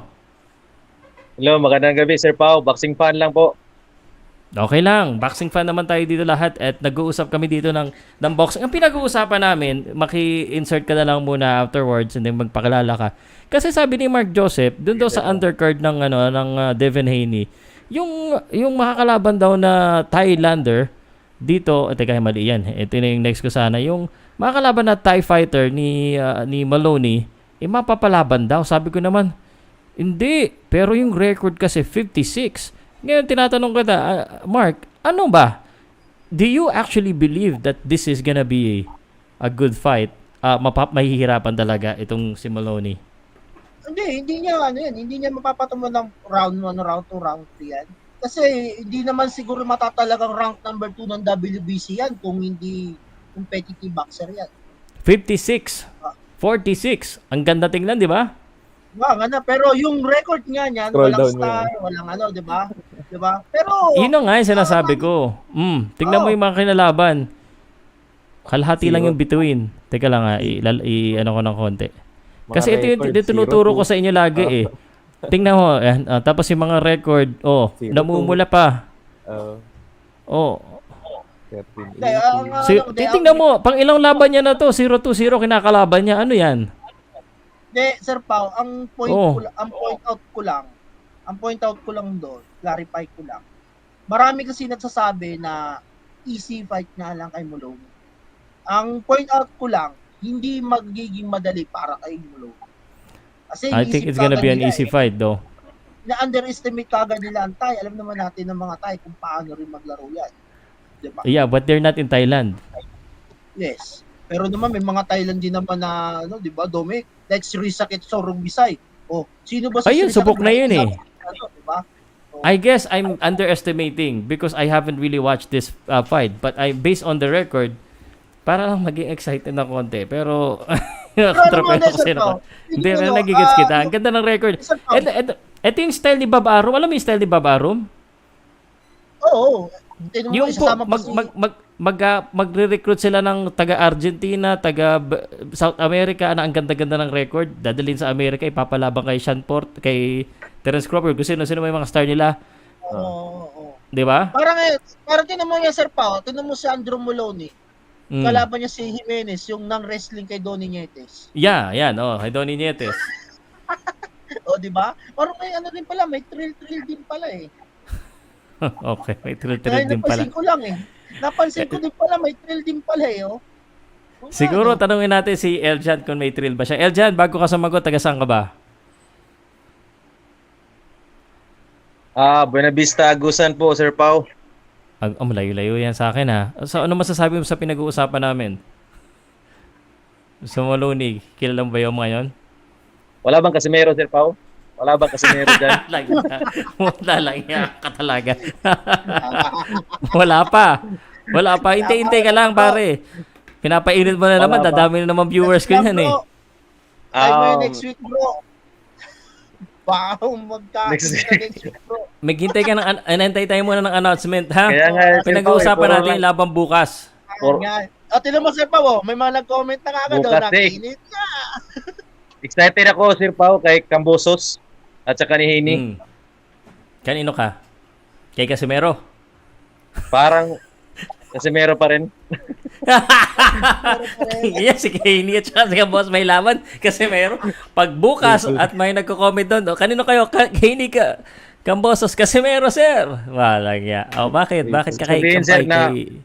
Hello, magandang gabi Sir Pau. Boxing fan lang po. Okay lang. Boxing fan naman tayo dito lahat at nag-uusap kami dito ng boxing. Ang pinag-uusapan namin, maki-insert ka na lang muna afterwards and then magpakilala ka. Kasi sabi ni Mark Joseph, dun daw sa undercard ng Devin Haney, yung makakalaban daw na Thailander dito, teka mali yan. Ito na yung next ko sana. Yung makakalaban na Thai fighter ni Maloney, mapapalaban daw. Sabi ko naman, hindi. Pero yung record kasi 56. Ngayon, tinatanong kita, Mark, ano ba? Do you actually believe that this is gonna be a good fight? Mahihirapan talaga itong si Maloney? Hindi niya mapapatuman ng round 1, round 2, round 3 yan. Kasi hindi naman siguro matatalagang rank number 2 ng WBC yan kung hindi competitive boxer yan. 56, 46. Ang ganda tingnan, di ba? Pero yung record nga niyan, Scroll walang down star, walang di ba? Di ba? Pero Yun nga yung sinasabi ko. Tingnan mo yung mga kinalaban. Kalahati lang yung between. Teka lang ano ko ng konti. Kasi ito yung tinuturo ko sa inyo lagi eh. Tingnan mo, tapos yung mga record, namumula pa. Titingnan mo, pang ilang laban niya na to, 0-2-0 kinakalaban niya. Ano yan? Sir Pau, ang point out ko lang doon, clarify ko lang. Marami kasi nagsasabi na easy fight na lang kay Maloney. Ang point out ko lang, hindi magiging madali para kay Maloney. Kasi I think it's gonna be an easy fight though. Na-underestimate kagad nila ang Thai. Alam naman natin ng mga Thai kung paano rin maglaro yan. Diba? Yeah, but they're not in Thailand. Yes. Pero naman may mga Thailand din naman na, di ba, Dome? Like si Rizakit Sorong Bisay. Sino ba Ayun, subok na yun eh. Diba? I guess I'm underestimating because I haven't really watched this fight. But based on the record, para lang maging excited na konti. Pero, hindi, nagigits kita. Ang ganda ng record. Ito yung style ni Bob Arum. Alam mo yung style ni Bob Arum? Oo. Yung magre-recruit sila ng taga-Argentina, taga-South America na ang ganda-ganda ng record. Dadalhin sa Amerika, ipapalabang kay Sean Port, kay Terence Crawford, kung sino may mga star nila. Oo. Di ba? Parang tinan mo yan, Sir Pao. Tinan mo si Andrew Maloney. Kalaban niya si Jimenez, yung nang-wrestling kay Donnie Nietes. Yeah, yan. Kay Donnie Nietes. Di ba? Parang may din pala, may thrill din pala eh. Okay, may thrill din pala. Napansin ko din pala, may thrill din pala eh. Siguro tanungin natin si Eljan kung may thrill ba siya. Eljan, bago ka sumagot, taga saan ka ba? Buena Vista, Agusan po, Sir Pau. Malayo-layo yan sa akin ha. So, ano masasabi mo sa pinag-uusapan namin? Sa Maloney, kilala mo ba yung ngayon? Wala bang Casimero, Sir Pau? Wala bang Casimero dyan? Wala lang yan ka talaga. Wala pa. Hintay-hintay ka lang, pare. Pinapainit mo na naman. Dadami na naman viewers ko yan eh. Tayo mo next week, bro. Baka magkain Next ka next week, bro. Maghintay ka anantay tayo muna ng announcement, ha? Kaya nga, Sir Pao, Pinag-uusapan puro natin lang. yung labang bukas. Yan. Tinan mo, Sir Pao, may mga nag-comment na kagad daw, Bukas, nakiinit na. Excited ako, Sir Pao, kay Kambosos at saka ni Haney. Kanino ka? Kay Casimero? Parang Casimero pa rin. Iya, si Haney at saka si Boss may laban. Casimero. Pag bukas at may nagko-comment doon, kanino kayo? Haney ka? Kambosos, Casimero, sir. Walang ya. Bakit? Bakit ka kay Sabihin, sir, na- kay...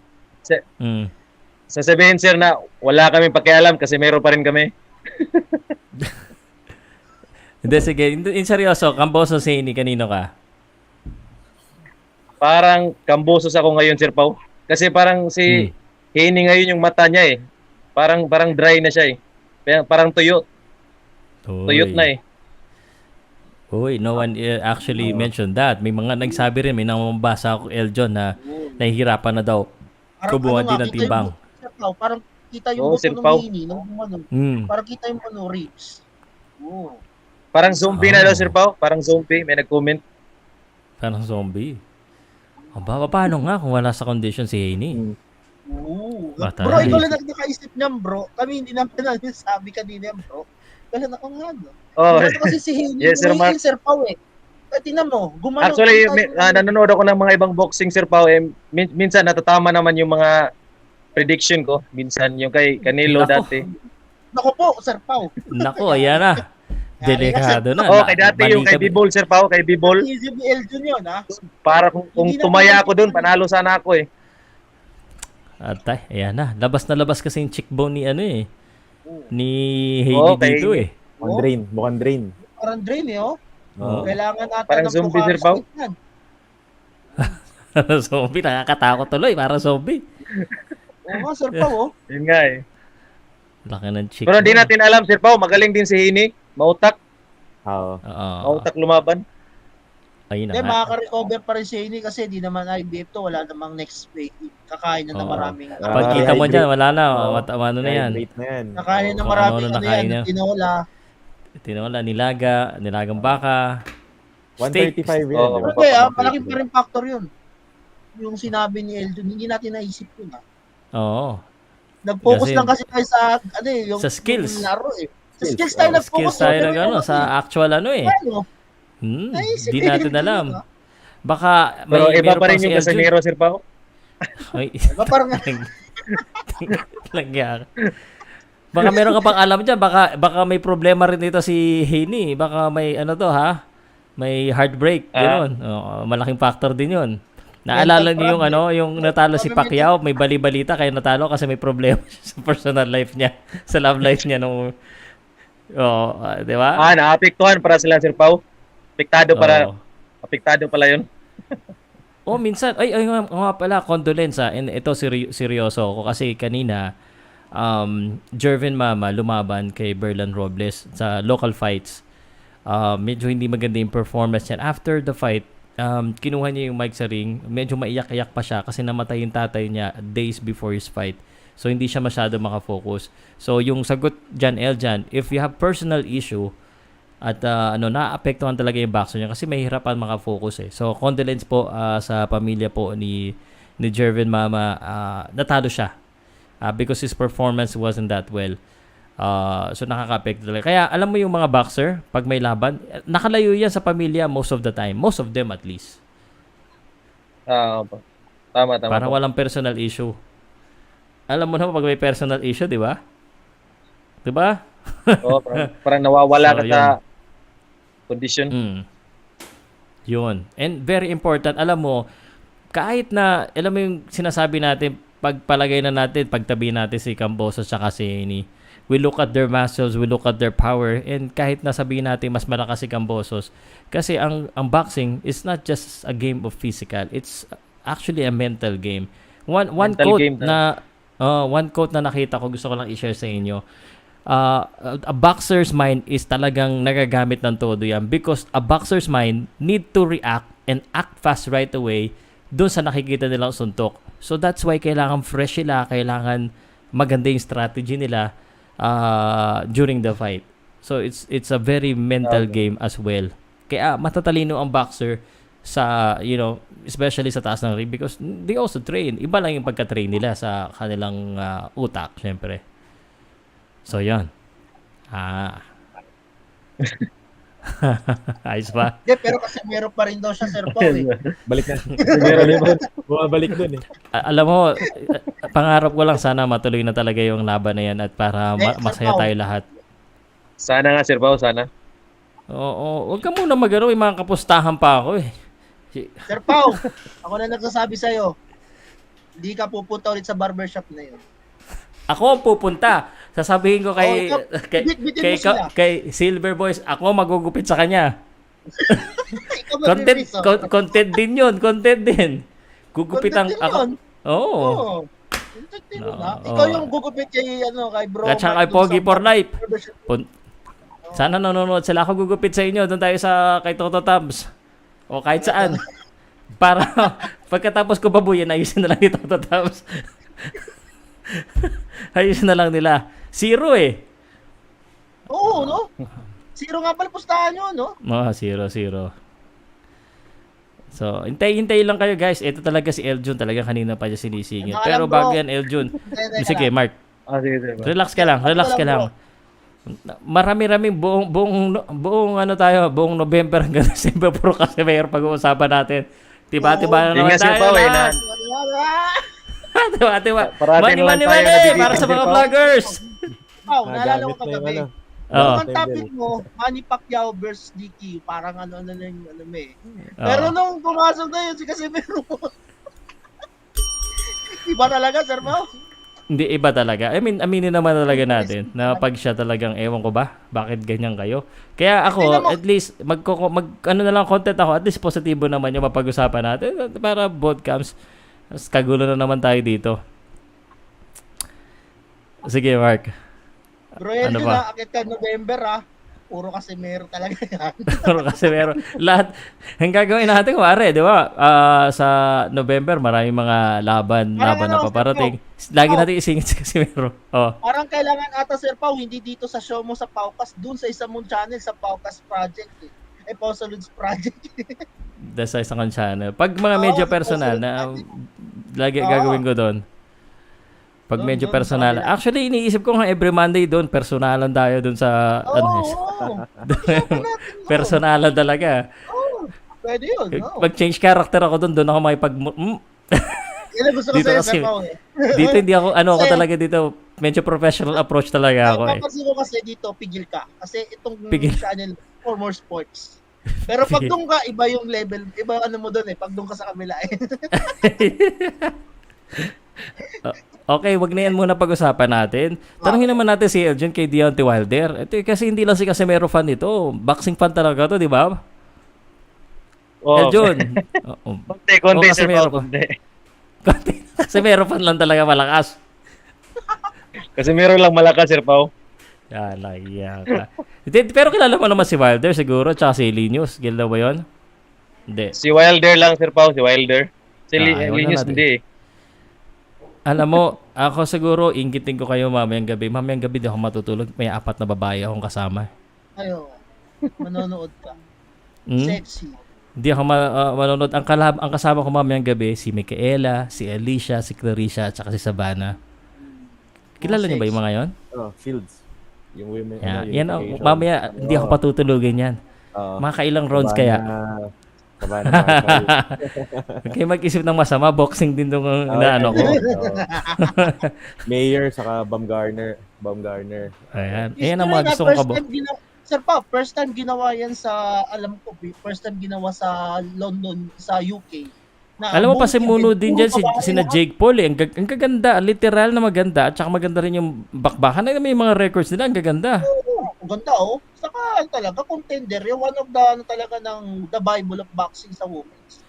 Sasabihin, sir, na wala kaming pakialam, Casimero pa rin kami. Hindi, sige. In seryoso, Kambosos, Haney, kanino ka? Parang Kambosos ako ngayon, Sir Pao. Kasi parang si Haney ngayon yung mata niya eh. Parang dry na siya eh. Parang tuyot. Tuyot na eh. Uy, no one actually mentioned that. May mga nagsabi rin, may namabasa ako, Eljon, na nahihirapan na daw. Kubuhan din ng timbang. Sir Pao, parang kita yung buto Sir ng Pao. Haney, parang kita yung ribs. Parang zombie na daw, Sir Pao. Parang zombie. May nag-comment. Parang zombie. Paano nga kung wala sa condition si Haney? Batay. Bro, ikaw lang nakaisip niyan, bro. Kami hindi namin sabi kanina, bro. Kaya ako nga, no? Kasi si Haney, Yes, Sir Mark. Sir Pao eh. Tingnan mo, gumano. Actually, nanonood ako ng mga ibang boxing, Sir Pao. Minsan natatama naman yung mga prediction ko. Minsan yung kay Canelo dati. Nako po, Sir Pao. Nako, ayan na. Delikado na. Kay dati yung kay Bibol, Sir Pao. Kay Bibol. Easy Eljon yun, ha? Para kung tumaya ako dun, panalo sana ako eh. Atay, ayan na. Labas na labas kasi yung cheekbone ni ni Haney dito eh. Mukhang drain. Parang drain eh, oh. Kailangan natin parang zombie, Sir Pao. Zombie, nakakatakot tuloy. Parang zombie. Oo nga, Sir Pao, oh. Yun nga eh. Laki ng cheekbone. Pero di natin alam, Sir Pao, magaling din si Haney. Mautak. Mautak lumaban. Ayun na Hindi, nga. makaka-recover pa rin si Haney kasi di naman IBF to, wala namang next week. Kakain na ng maraming. Pagkita mo dyan, wala na. Ano na yan? Kakain na ng maraming Tinola, nilagang baka. 135 yun. Okay, malaking pa rin factor yun. Yung sinabi ni Eldon, hindi natin naisip yun. Oo. Nag-focus lang kasi tayo sa, yung sa skills. Yung laro eh. Sa skills tayo nag-focus. Skills tayo sa actual Di natin alam. Baka may pero iba pa rin yung Casimero, Sir Pao. Iba parang baka meron ka pang alam dyan. Baka may problema rin dito si Haney. Baka may may heartbreak. Gano'n. Malaking factor din yun. Naalala niyo yung natalo si Pacquiao, may bali-balita kaya natalo kasi may problema sa personal life niya, sa love life niya nung di ba? Naapektuhan para sila, Sir Pao. Apektado pala 'yun. Minsan ay nga pala, condolence and ito seryoso ako kasi kanina Jervin Mama lumaban kay Berlan Robles sa local fights. Medyo hindi maganda yung performance niya. After the fight, kinuha niya yung mic sa ring. Medyo maiyak-iyak pa siya kasi namatay yung tatay niya days before his fight. So, hindi siya masyado makafocus. So, yung sagot dyan, Eljan, if you have personal issue at naapektuhan talaga yung boxer niya kasi mahihirapan makafocus eh. So, condolence po sa pamilya po ni Jervin Mama. Natalo siya because his performance wasn't that well. So nakaka-apekto talaga. Kaya alam mo yung mga boxer, pag may laban, nakalayo yan sa pamilya most of the time. Most of them at least. Tama. Para walang personal issue. Alam mo naman pag may personal issue, di ba? Di ba? Parang nawawala ka sa condition. Yun. And very important, alam mo, kahit na, alam mo yung sinasabi natin, pagpalagay na natin, pagtabi natin si Kambosos at si Haney, we look at their muscles, we look at their power, and kahit nasabihin natin mas malakas si Kambosos, kasi ang boxing is not just a game of physical, it's actually a mental game. One quote na nakita ko, gusto ko lang i-share sa inyo. A boxer's mind is talagang nagagamit ng todo yan because a boxer's mind need to react and act fast right away doon sa nakikita nilang suntok. So that's why kailangan fresh sila, kailangan maganda yung strategy nila during the fight. So it's a very mental game as well. Kaya matatalino ang boxer sa, especially sa taas ng ring because they also train. Iba lang yung pagka-train nila sa kanilang utak, syempre. So, yan. Ayos ba? Hindi, pero kasi meron pa rin daw siya, Sir Paul. Balik na. Meron bumabalik dun eh. Alam mo, pangarap ko lang sana matuloy na talaga yung laban na yan at para masaya tayo lahat. Sana nga, Sir Pao, sana. Oo, huwag ka muna magano, may mga kapustahan pa ako eh. Sir Pau, ako na nagsasabi sa'yo, hindi ka pupunta ulit sa barbershop na yun. Ako ang pupunta. Sasabihin ko kay Silver Boys, ako magugupit sa kanya. Content din yun, content din. Gugupitan ako. Oo. Content din yun, ha? Ikaw yung gugupit kay bro. At saka kay Pogi for Life. Sana nanonood sila. Ako gugupit sa inyo. Doon tayo kay Toto Tabs. O kahit saan. Para pagkatapos ko babuyin, ayusin na lang ni Toto Tabs. Ayusin na lang nila. 0 eh. Oo, no? 0 nga pala pustahan nyo, no? 0. So, hintay lang kayo guys. Ito talaga si Eljun. Talaga kanina pa niya sinisingit. Pero bago yan, Eljun. Sige, Mark. Sige. Relax ka lang. Marami-raming buong November hanggang December puro kasi mayroon pag-uusapan natin. Tiba na naman tayo. Diba? Money, para sa mga vloggers. Wow, naalala ko kagabi. Ang topic mo, Manny Pacquiao versus DQ, parang Pero nung pumasok na yun, kasi meron iba talaga, Sir Pao. Hindi, iba talaga. I mean, aminin naman talaga natin na pag siya talagang, ewan ko ba, bakit ganyan kayo? Kaya ako, at least, na lang content ako, at least positibo naman yung mapag-usapan natin para both camps. Mas kagulo na naman tayo dito. Sige, Mark. Bro, yun akit ka November, puro kasi meron talaga yan. Puro kasi meron. Lahat, ang gagawin natin, kumare, di ba? Sa November, maraming mga laban na paparating. Lagi natin isingit kasi meron. Parang kailangan ata, Sir Pau, hindi dito sa show mo sa Powcast, dun sa isang mong channel, sa Powcast Project. Pow Salud's Project. Sa isang channel. Pag mga medyo personal, na lagi gagawin ko doon. Pag medyo personal. Actually, iniisip ko nga every Monday doon, personalan tayo doon sa personalan talaga. Pwede yun. Pag-change character ako doon ako makipag Yan gusto ko sa'yo, dito hindi ako, ako talaga dito, medyo professional approach talaga ako eh. Papansin ko kasi dito, pigil ka. Kasi itong channel, for more sports. Pero pag doon ka, iba yung level, iba mo doon pag doon ka sa kabila Okay, wag na yan muna pag-usapan natin. Tanungin naman natin si Eljun kay Deontay Wilder. Ito kasi hindi lang si Casimero fan ito. Boxing fan talaga to, di ba? Eljun. Konti, Sir Pao, konti. Casimero fan lang talaga malakas. Casimero lang malakas, Sir Pao. Laya ka. Pero kilala mo naman si Wilder siguro, tsaka si Helenius. Kilala mo yun? Hindi. Si Wilder lang, Sir Pao, si Wilder. Si Helenius hindi Alam mo, ako siguro, inggitin ko kayo mamayang gabi. Mamayang gabi di ako matutulog. May 4 na babae akong kasama. Ayo, manonood ka. Sexy. Hindi ako manonood. Ang kasama ko mamayang gabi, si Micaela, si Alicia, si Clarissa, at saka si Savannah. Kilala niyo ba yung mga yon? Fields. Yung women. Yan, mamaya, hindi ako patutulugin yan. Makailang rounds kaya. Okay, mag-isip ng masama, boxing din dong inaano ko. Mayor saka Baumgartner. Ayan. Ayan ang mga gusto kong kabo. Sir Pa, first time ginawa yan sa, alam ko, first time ginawa sa London, sa UK. Alam mo, pasimuno din dyan si na Jake Paul eh. Ang gaganda, literal na maganda. At saka maganda rin yung bakbakan. May mga records nila, ang gaganda. Ang ganda Saka talaga contender. Yung one of the talaga ng the Bible of boxing sa women's.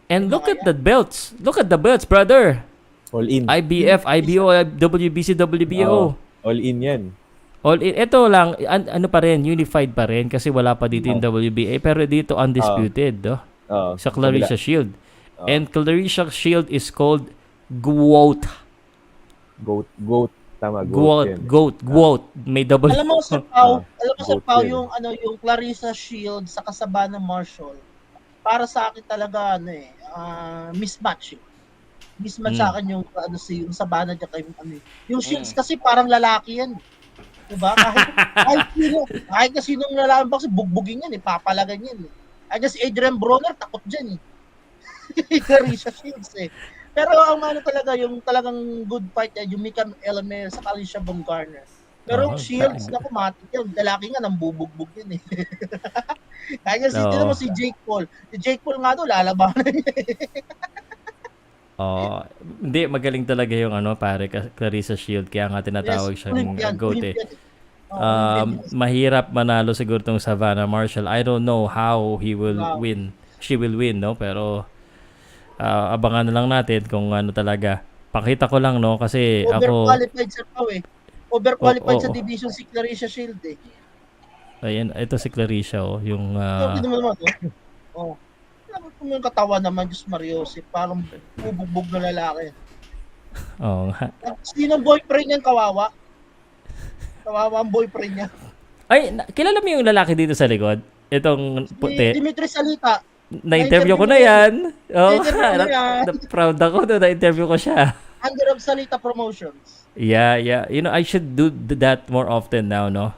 And look at the belts. Look at the belts, brother. All in. IBF, IBO, WBC, WBO. All in yan. All in. Ito lang, ano pa rin, unified pa rin kasi wala pa dito yung WBA. Pero dito, undisputed. Sa Clarissa Shield. And Clarissa Shield is called GOAT. GOAT. Tama, Goat. May double. Alam mo, Sir Pao, Goat yun. yung Clarissa Shield sa Sabana Marshall, para sa akin talaga, mismatch yun. Mismatch sa akin yung, yung Sabana niya kay, yung Shields kasi parang lalaki yan. Diba? Kahit na sinong lalaki box, bugbugin yan, papalagan yan. Ay, si Adrian Broner, takot dyan. Clarissa Shields Pero ang talaga, yung talagang good fight yung Mika Elmer sa Alicia Baumgartner. Pero yung Shields na kumatik yan, lalaki nga nang bubugbog yun Kaya si Jake Paul. Si Jake Paul nga doon, lalabanan niya Hindi, magaling talaga yung pare, Clarissa Shield. Kaya nga tinatawag siyang GOAT mahirap manalo siguro tong Savannah Marshall. I don't know how he will win. She will win, no? Pero abangan na lang natin kung talaga. Pakita ko lang, no? Kasi overqualified sa overqualified sa division si Clarissa Shield Ayan, ito si Clarissa yung yung katawan naman, Diyos Mariosip, parang bubugbog na lalaki. nga. Sinong boyfriend niyan, kawawa? Kawawa ang boyfriend niya. Ay, kilala mo yung lalaki dito sa likod? Itong puti. Dimitri Salita. Na-interview ko na yan. Proud ako na na-interview ko siya. Under of Salita Promotions. Yeah. I should do that more often now, no?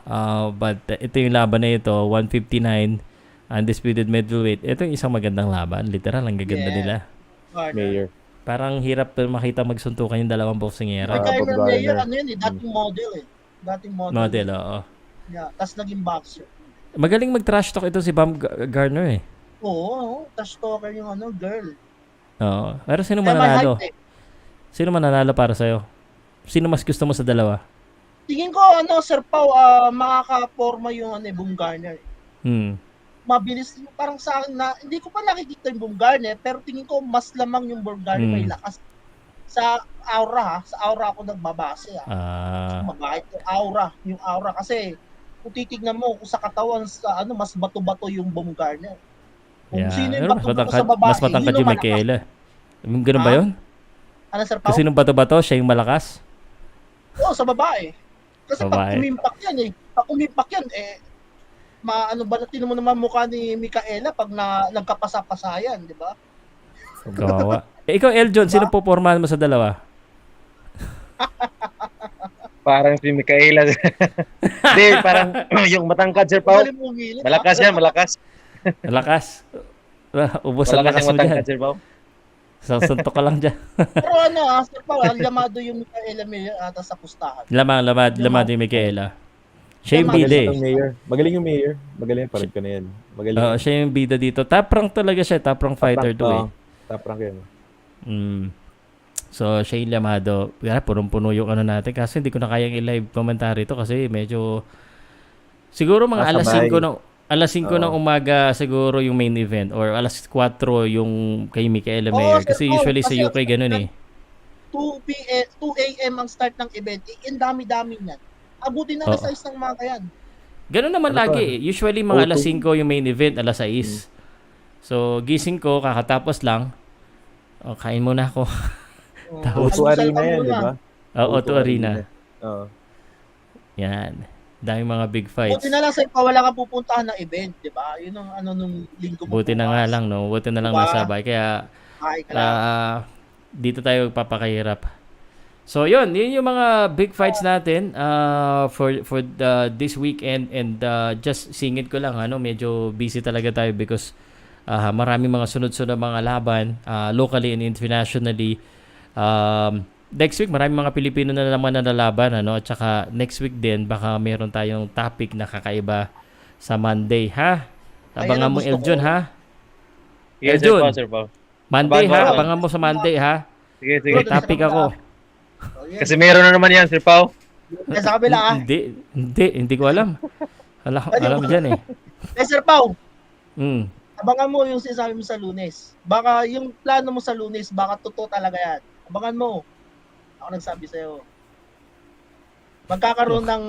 But ito yung laban na ito, 159, undisputed middleweight. Ito yung isang magandang laban. Literal, ang gaganda nila. Mayor. Parang hirap makita magsuntukan yung dalawang boxingera. Mayor, dating model Dating model. Oo. Yeah, tas naging boxer. Magaling mag-trash talk ito si Baumgartner Oo, trash talker yung girl. Oo. Pero sino mananalo? Sino mananalo para sa'yo? Sino mas gusto mo sa dalawa? Tingin ko, Sir Pao, makaka-forma yung Baumgartner. Mabilis, parang sa akin na, hindi ko pa nakikita yung Baumgartner, pero tingin ko mas lamang yung Baumgartner, may lakas. Sa aura, sa aura ako nagbabase. Mabait yung aura. Kasi, kung titignan mo, kung sa katawan, mas bato-bato yung Baumgartner. Kung sino yung bato-bato sa babae, mas matangkad yung Michaela. Ganun ba yun? Ano, Sir Pao? Kasi nung bato-bato, siya yung malakas? Oo, sa babae. Kasi pag umimpak yan, tinan mo naman mukha ni Micaela pag nagkapasa-pasayan, di ba? Gawa. Ikaw, Eljon, sino popormahan mo sa dalawa? Parang si Micaela. Hindi, parang yung matangkad, Sir Pao. Malakas yan, malakas. Malakas. Ubos ang lakas mo dyan. Sir Pao. Suntok ka lang dyan. Pero Sir Pao, lamado yung Micaela ata sa pustahan. Lamado yung Micaela. Siya yung bida Magaling yung mayor. Magaling, parang ka na yan. Siya yung bida dito. Top rank talaga siya. Top rank fighter to Top rank yan. So, siya yung lamado. Punong-puno yung natin. Kasi hindi ko na kayang i-live commentary to kasi medyo siguro mga alas 5 ng umaga siguro yung main event or alas 4 yung kay Micaela Mayer. Kasi usually sa UK ganun 2 a.m. ang start ng event. Ang dami-dami niyan. Abutin na alas 6 ng umaga yan. Ganun naman lagi. Usually mga alas 5 yung main event, alas 6. So, gising ko, kakatapos lang. Kain muna ako. Auto Arena yan, di ba? Auto Arena. Yan. Daming mga big fights. Buti na lang sa wala kang pupuntahan na event, di ba? Yun ang nung linggo mo. Buti na nga lang, no? Buti na lang nasabay. Kaya, dito tayo papakahirap. So yun yung mga big fights natin for this weekend and just singit ko lang medyo busy talaga tayo because maraming mga sunod-sunod mga laban locally and internationally. Next week maraming mga Pilipino na naman na laban at saka next week din baka meron tayong topic na kakaiba sa Monday abangan mo Eljon Yes, Eljon Sir Pao. Monday abangan mo sa Monday Sige. May topic ako. Kasi meron na naman yan, Sir Pao. Sa kabila Hindi ko alam. Alam mo dyan Sir Pao. Abangan mo yung sinasabi mo sa Lunes. Baka yung plano mo sa Lunes, baka totoo talaga yan. Abangan mo. Ako nagsabi sa'yo. Magkakaroon ng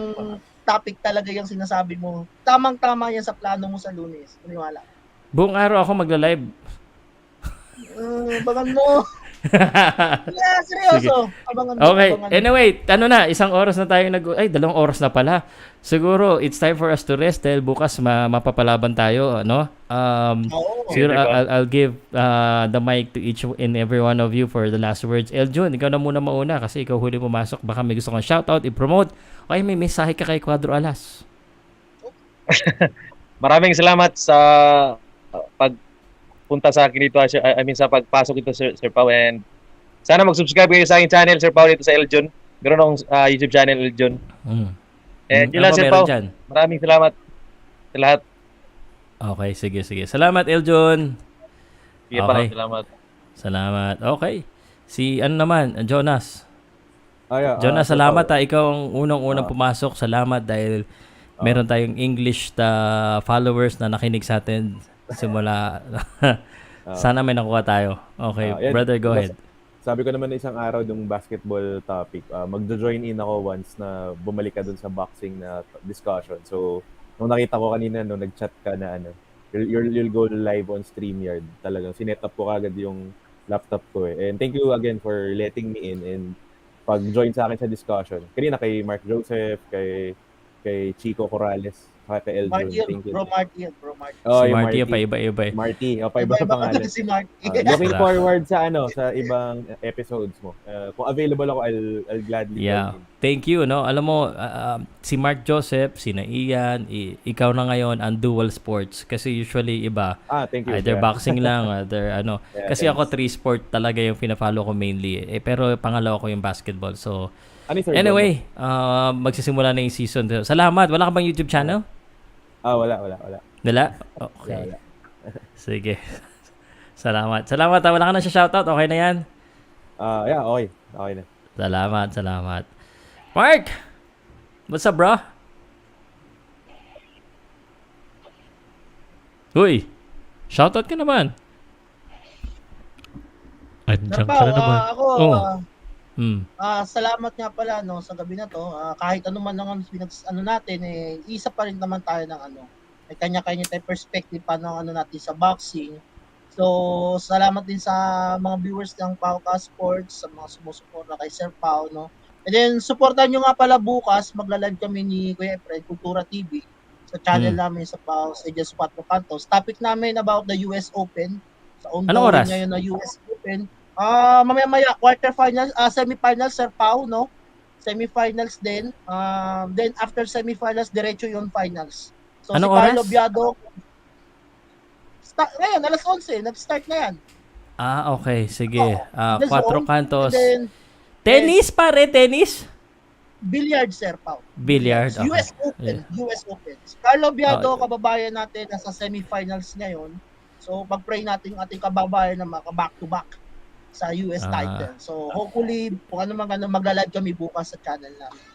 topic talaga yung sinasabi mo. Tamang-tama yan sa plano mo sa Lunes. Maniwala. Buong araw ako magla-live. Abangan mo. Yeah, seryoso. Okay. Anyway, isang oras na tayo 2 oras na pala. Siguro it's time for us to rest dahil bukas mapapalaban tayo, ano? Siguro I'll give the mic to each and every one of you for the last words. Eljun, ikaw na muna mauna kasi ikaw huli pumasok. Baka may gusto kang shoutout, i-promote. Okay, may mensahe ka kay Quadro Alas. Maraming salamat sa pagpunta sa akin dito. I mean, sa pagpasok dito, Sir Pau. And sana mag-subscribe kayo sa aking channel, Sir Pau, dito sa Eljon. Meron akong YouTube channel, Eljon. And yun lang, Sir Pau. Maraming salamat sa lahat. Okay, sige. Salamat, Eljon. Sige, okay. Salamat. Okay. Si naman, Jonas. Jonas, so, salamat ikaw ang unang-unang pumasok. Salamat dahil meron tayong English followers na nakinig sa atin simula. Sana may nakuha tayo. Okay, brother, go ahead. Sabi ko naman isang araw yung basketball topic, magjo-join in ako once na bumalik ka dun sa boxing na discussion. So, nung nakita ko kanina, nung nag-chat ka na you'll go live on Streamyard. Talagang sinet up ko kagad yung laptop ko eh. And thank you again for letting me in and pag-join sa akin sa discussion. Kanina kay Mark Joseph, kay Chico Corrales, kay Eldron. Bro Marty. Si Marty, paiba-iba eh. Marty, paiba sa pangalan. Si Marty. Looking forward sa ibang episodes mo. Kung available ako, I'll gladly join in. Thank you, no. Alam mo, si Mark Joseph, si Ian, ikaw na ngayon ang dual sports kasi usually iba. Thank you. Either boxing lang, either kasi thanks. ako 3-sport talaga yung pina-follow ko mainly. Pero pangalawa ko yung basketball. So anyway, magsisimula na yung season. Salamat. Wala ka bang YouTube channel? Wala. Wala? Okay. Wala. Sige. Salamat. Wala ka na siya shoutout. Okay na yan? Okay. Okay na. Salamat. Mark! What's up, bro? Uy! Shoutout ka naman. Andiyan ka na naman. Salamat nga pala sa gabi na to. Kahit ano man ang natin isa pa rin naman tayo ng may kanya-kanya tayong perspective pa ng natin sa boxing. So, salamat din sa mga viewers ng Powcast Sports, sa mga sumusuporta kay Sir Pau, no. And then supportan nyo nga pala bukas, magla-live kami ni Kuya Fred, Kultura TV sa channel namin sa Pau sa Just 4 Cantos. Topic namin about the US Open. Sa ongoing ngayon na US Open. Mamaya quarterfinals, semifinals Sir Pau, no? Semifinals din. Then after semifinals diretso yung finals. So si Carlo Biado ngayon alas 11 nag-start na yan. Okay, sige. 4 Cantos. Then, tennis pare, tennis? Billiard, Sir Pau. Billiard. Okay. US Open. Si Carlo Biado, kababayan natin nasa semifinals ngayon. So pag-pray natin yung ating kababayan na maka-back-to-back sa US title. So hopefully kung magla-live kami bukas sa channel namin.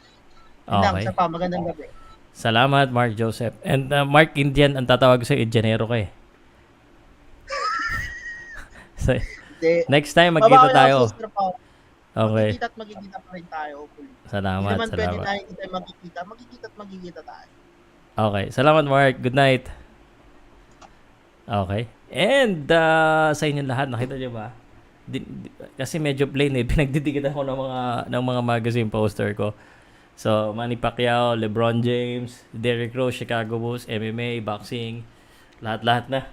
Okay. Sir Pau, magandang gabi. Salamat, Mark Joseph. And Mark Indian ang tatawag sa Engineero ka eh. So, next time magkita tayo. Okay. Magkikita pa rin tayo. Hopefully. Salamat. Hindi naman pwede tayo hindi tayo magkikita tayo. Okay. Salamat, Mark. Good night. Okay. And sa inyo lahat, nakita niyo ba? Kasi medyo plain eh. Pinagdidikitan ko ng mga magazine poster ko. So, Manny Pacquiao, LeBron James, Derrick Rose, Chicago Bulls, MMA, boxing, lahat-lahat na.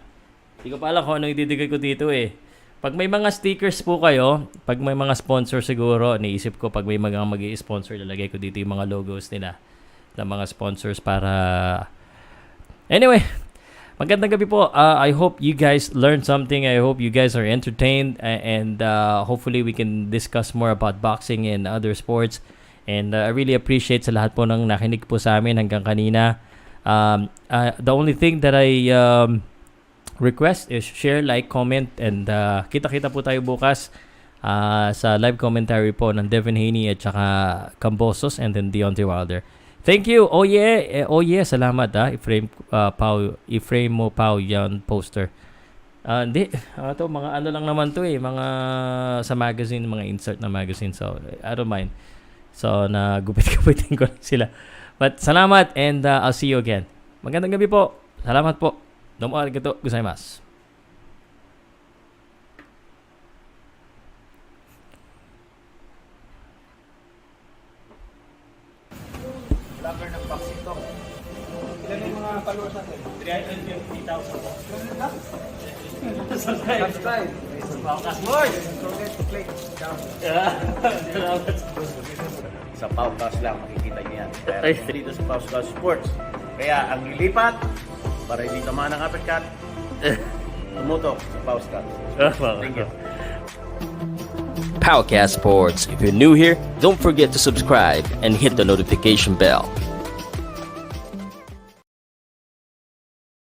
Hindi ko pa alam kung ano ididikit ko dito eh. Pag may mga stickers po kayo, pag may mga sponsor siguro, naisip ko pag may mga mag-i-sponsor, lalagay ko dito yung mga logos nila ng mga sponsors para... Anyway, magandang gabi po. I hope you guys learned something. I hope you guys are entertained and hopefully we can discuss more about boxing and other sports. And I really appreciate sa lahat po ng nakinig po sa amin hanggang kanina. The only thing that I request is share, like, comment, and kita-kita po tayo bukas sa live commentary po ng Devin Haney at saka Kambosos and then Deontay Wilder. Thank you. Oh yeah, salamat i-frame mo Pau yan poster. Hindi, ito mga ano lang naman to eh, mga sa magazine, mga insert na magazine, so I don't mind. So nagupit-gupitin ko lang sila. But salamat and I'll see you again. Magandang gabi po. Salamat po. Domo arigatou gozaimasu. 350,000 po. Subscribe. Powcast Sports. Sa Powcast lang makikita niyo yan. Kaya dito sa Powcast Sports. Kaya ang lilipat para hindi tamaan ng uppercut, tumutok sa Powcast. Thank you. Powcast Sports. If you're new here, don't forget to subscribe and hit the notification bell.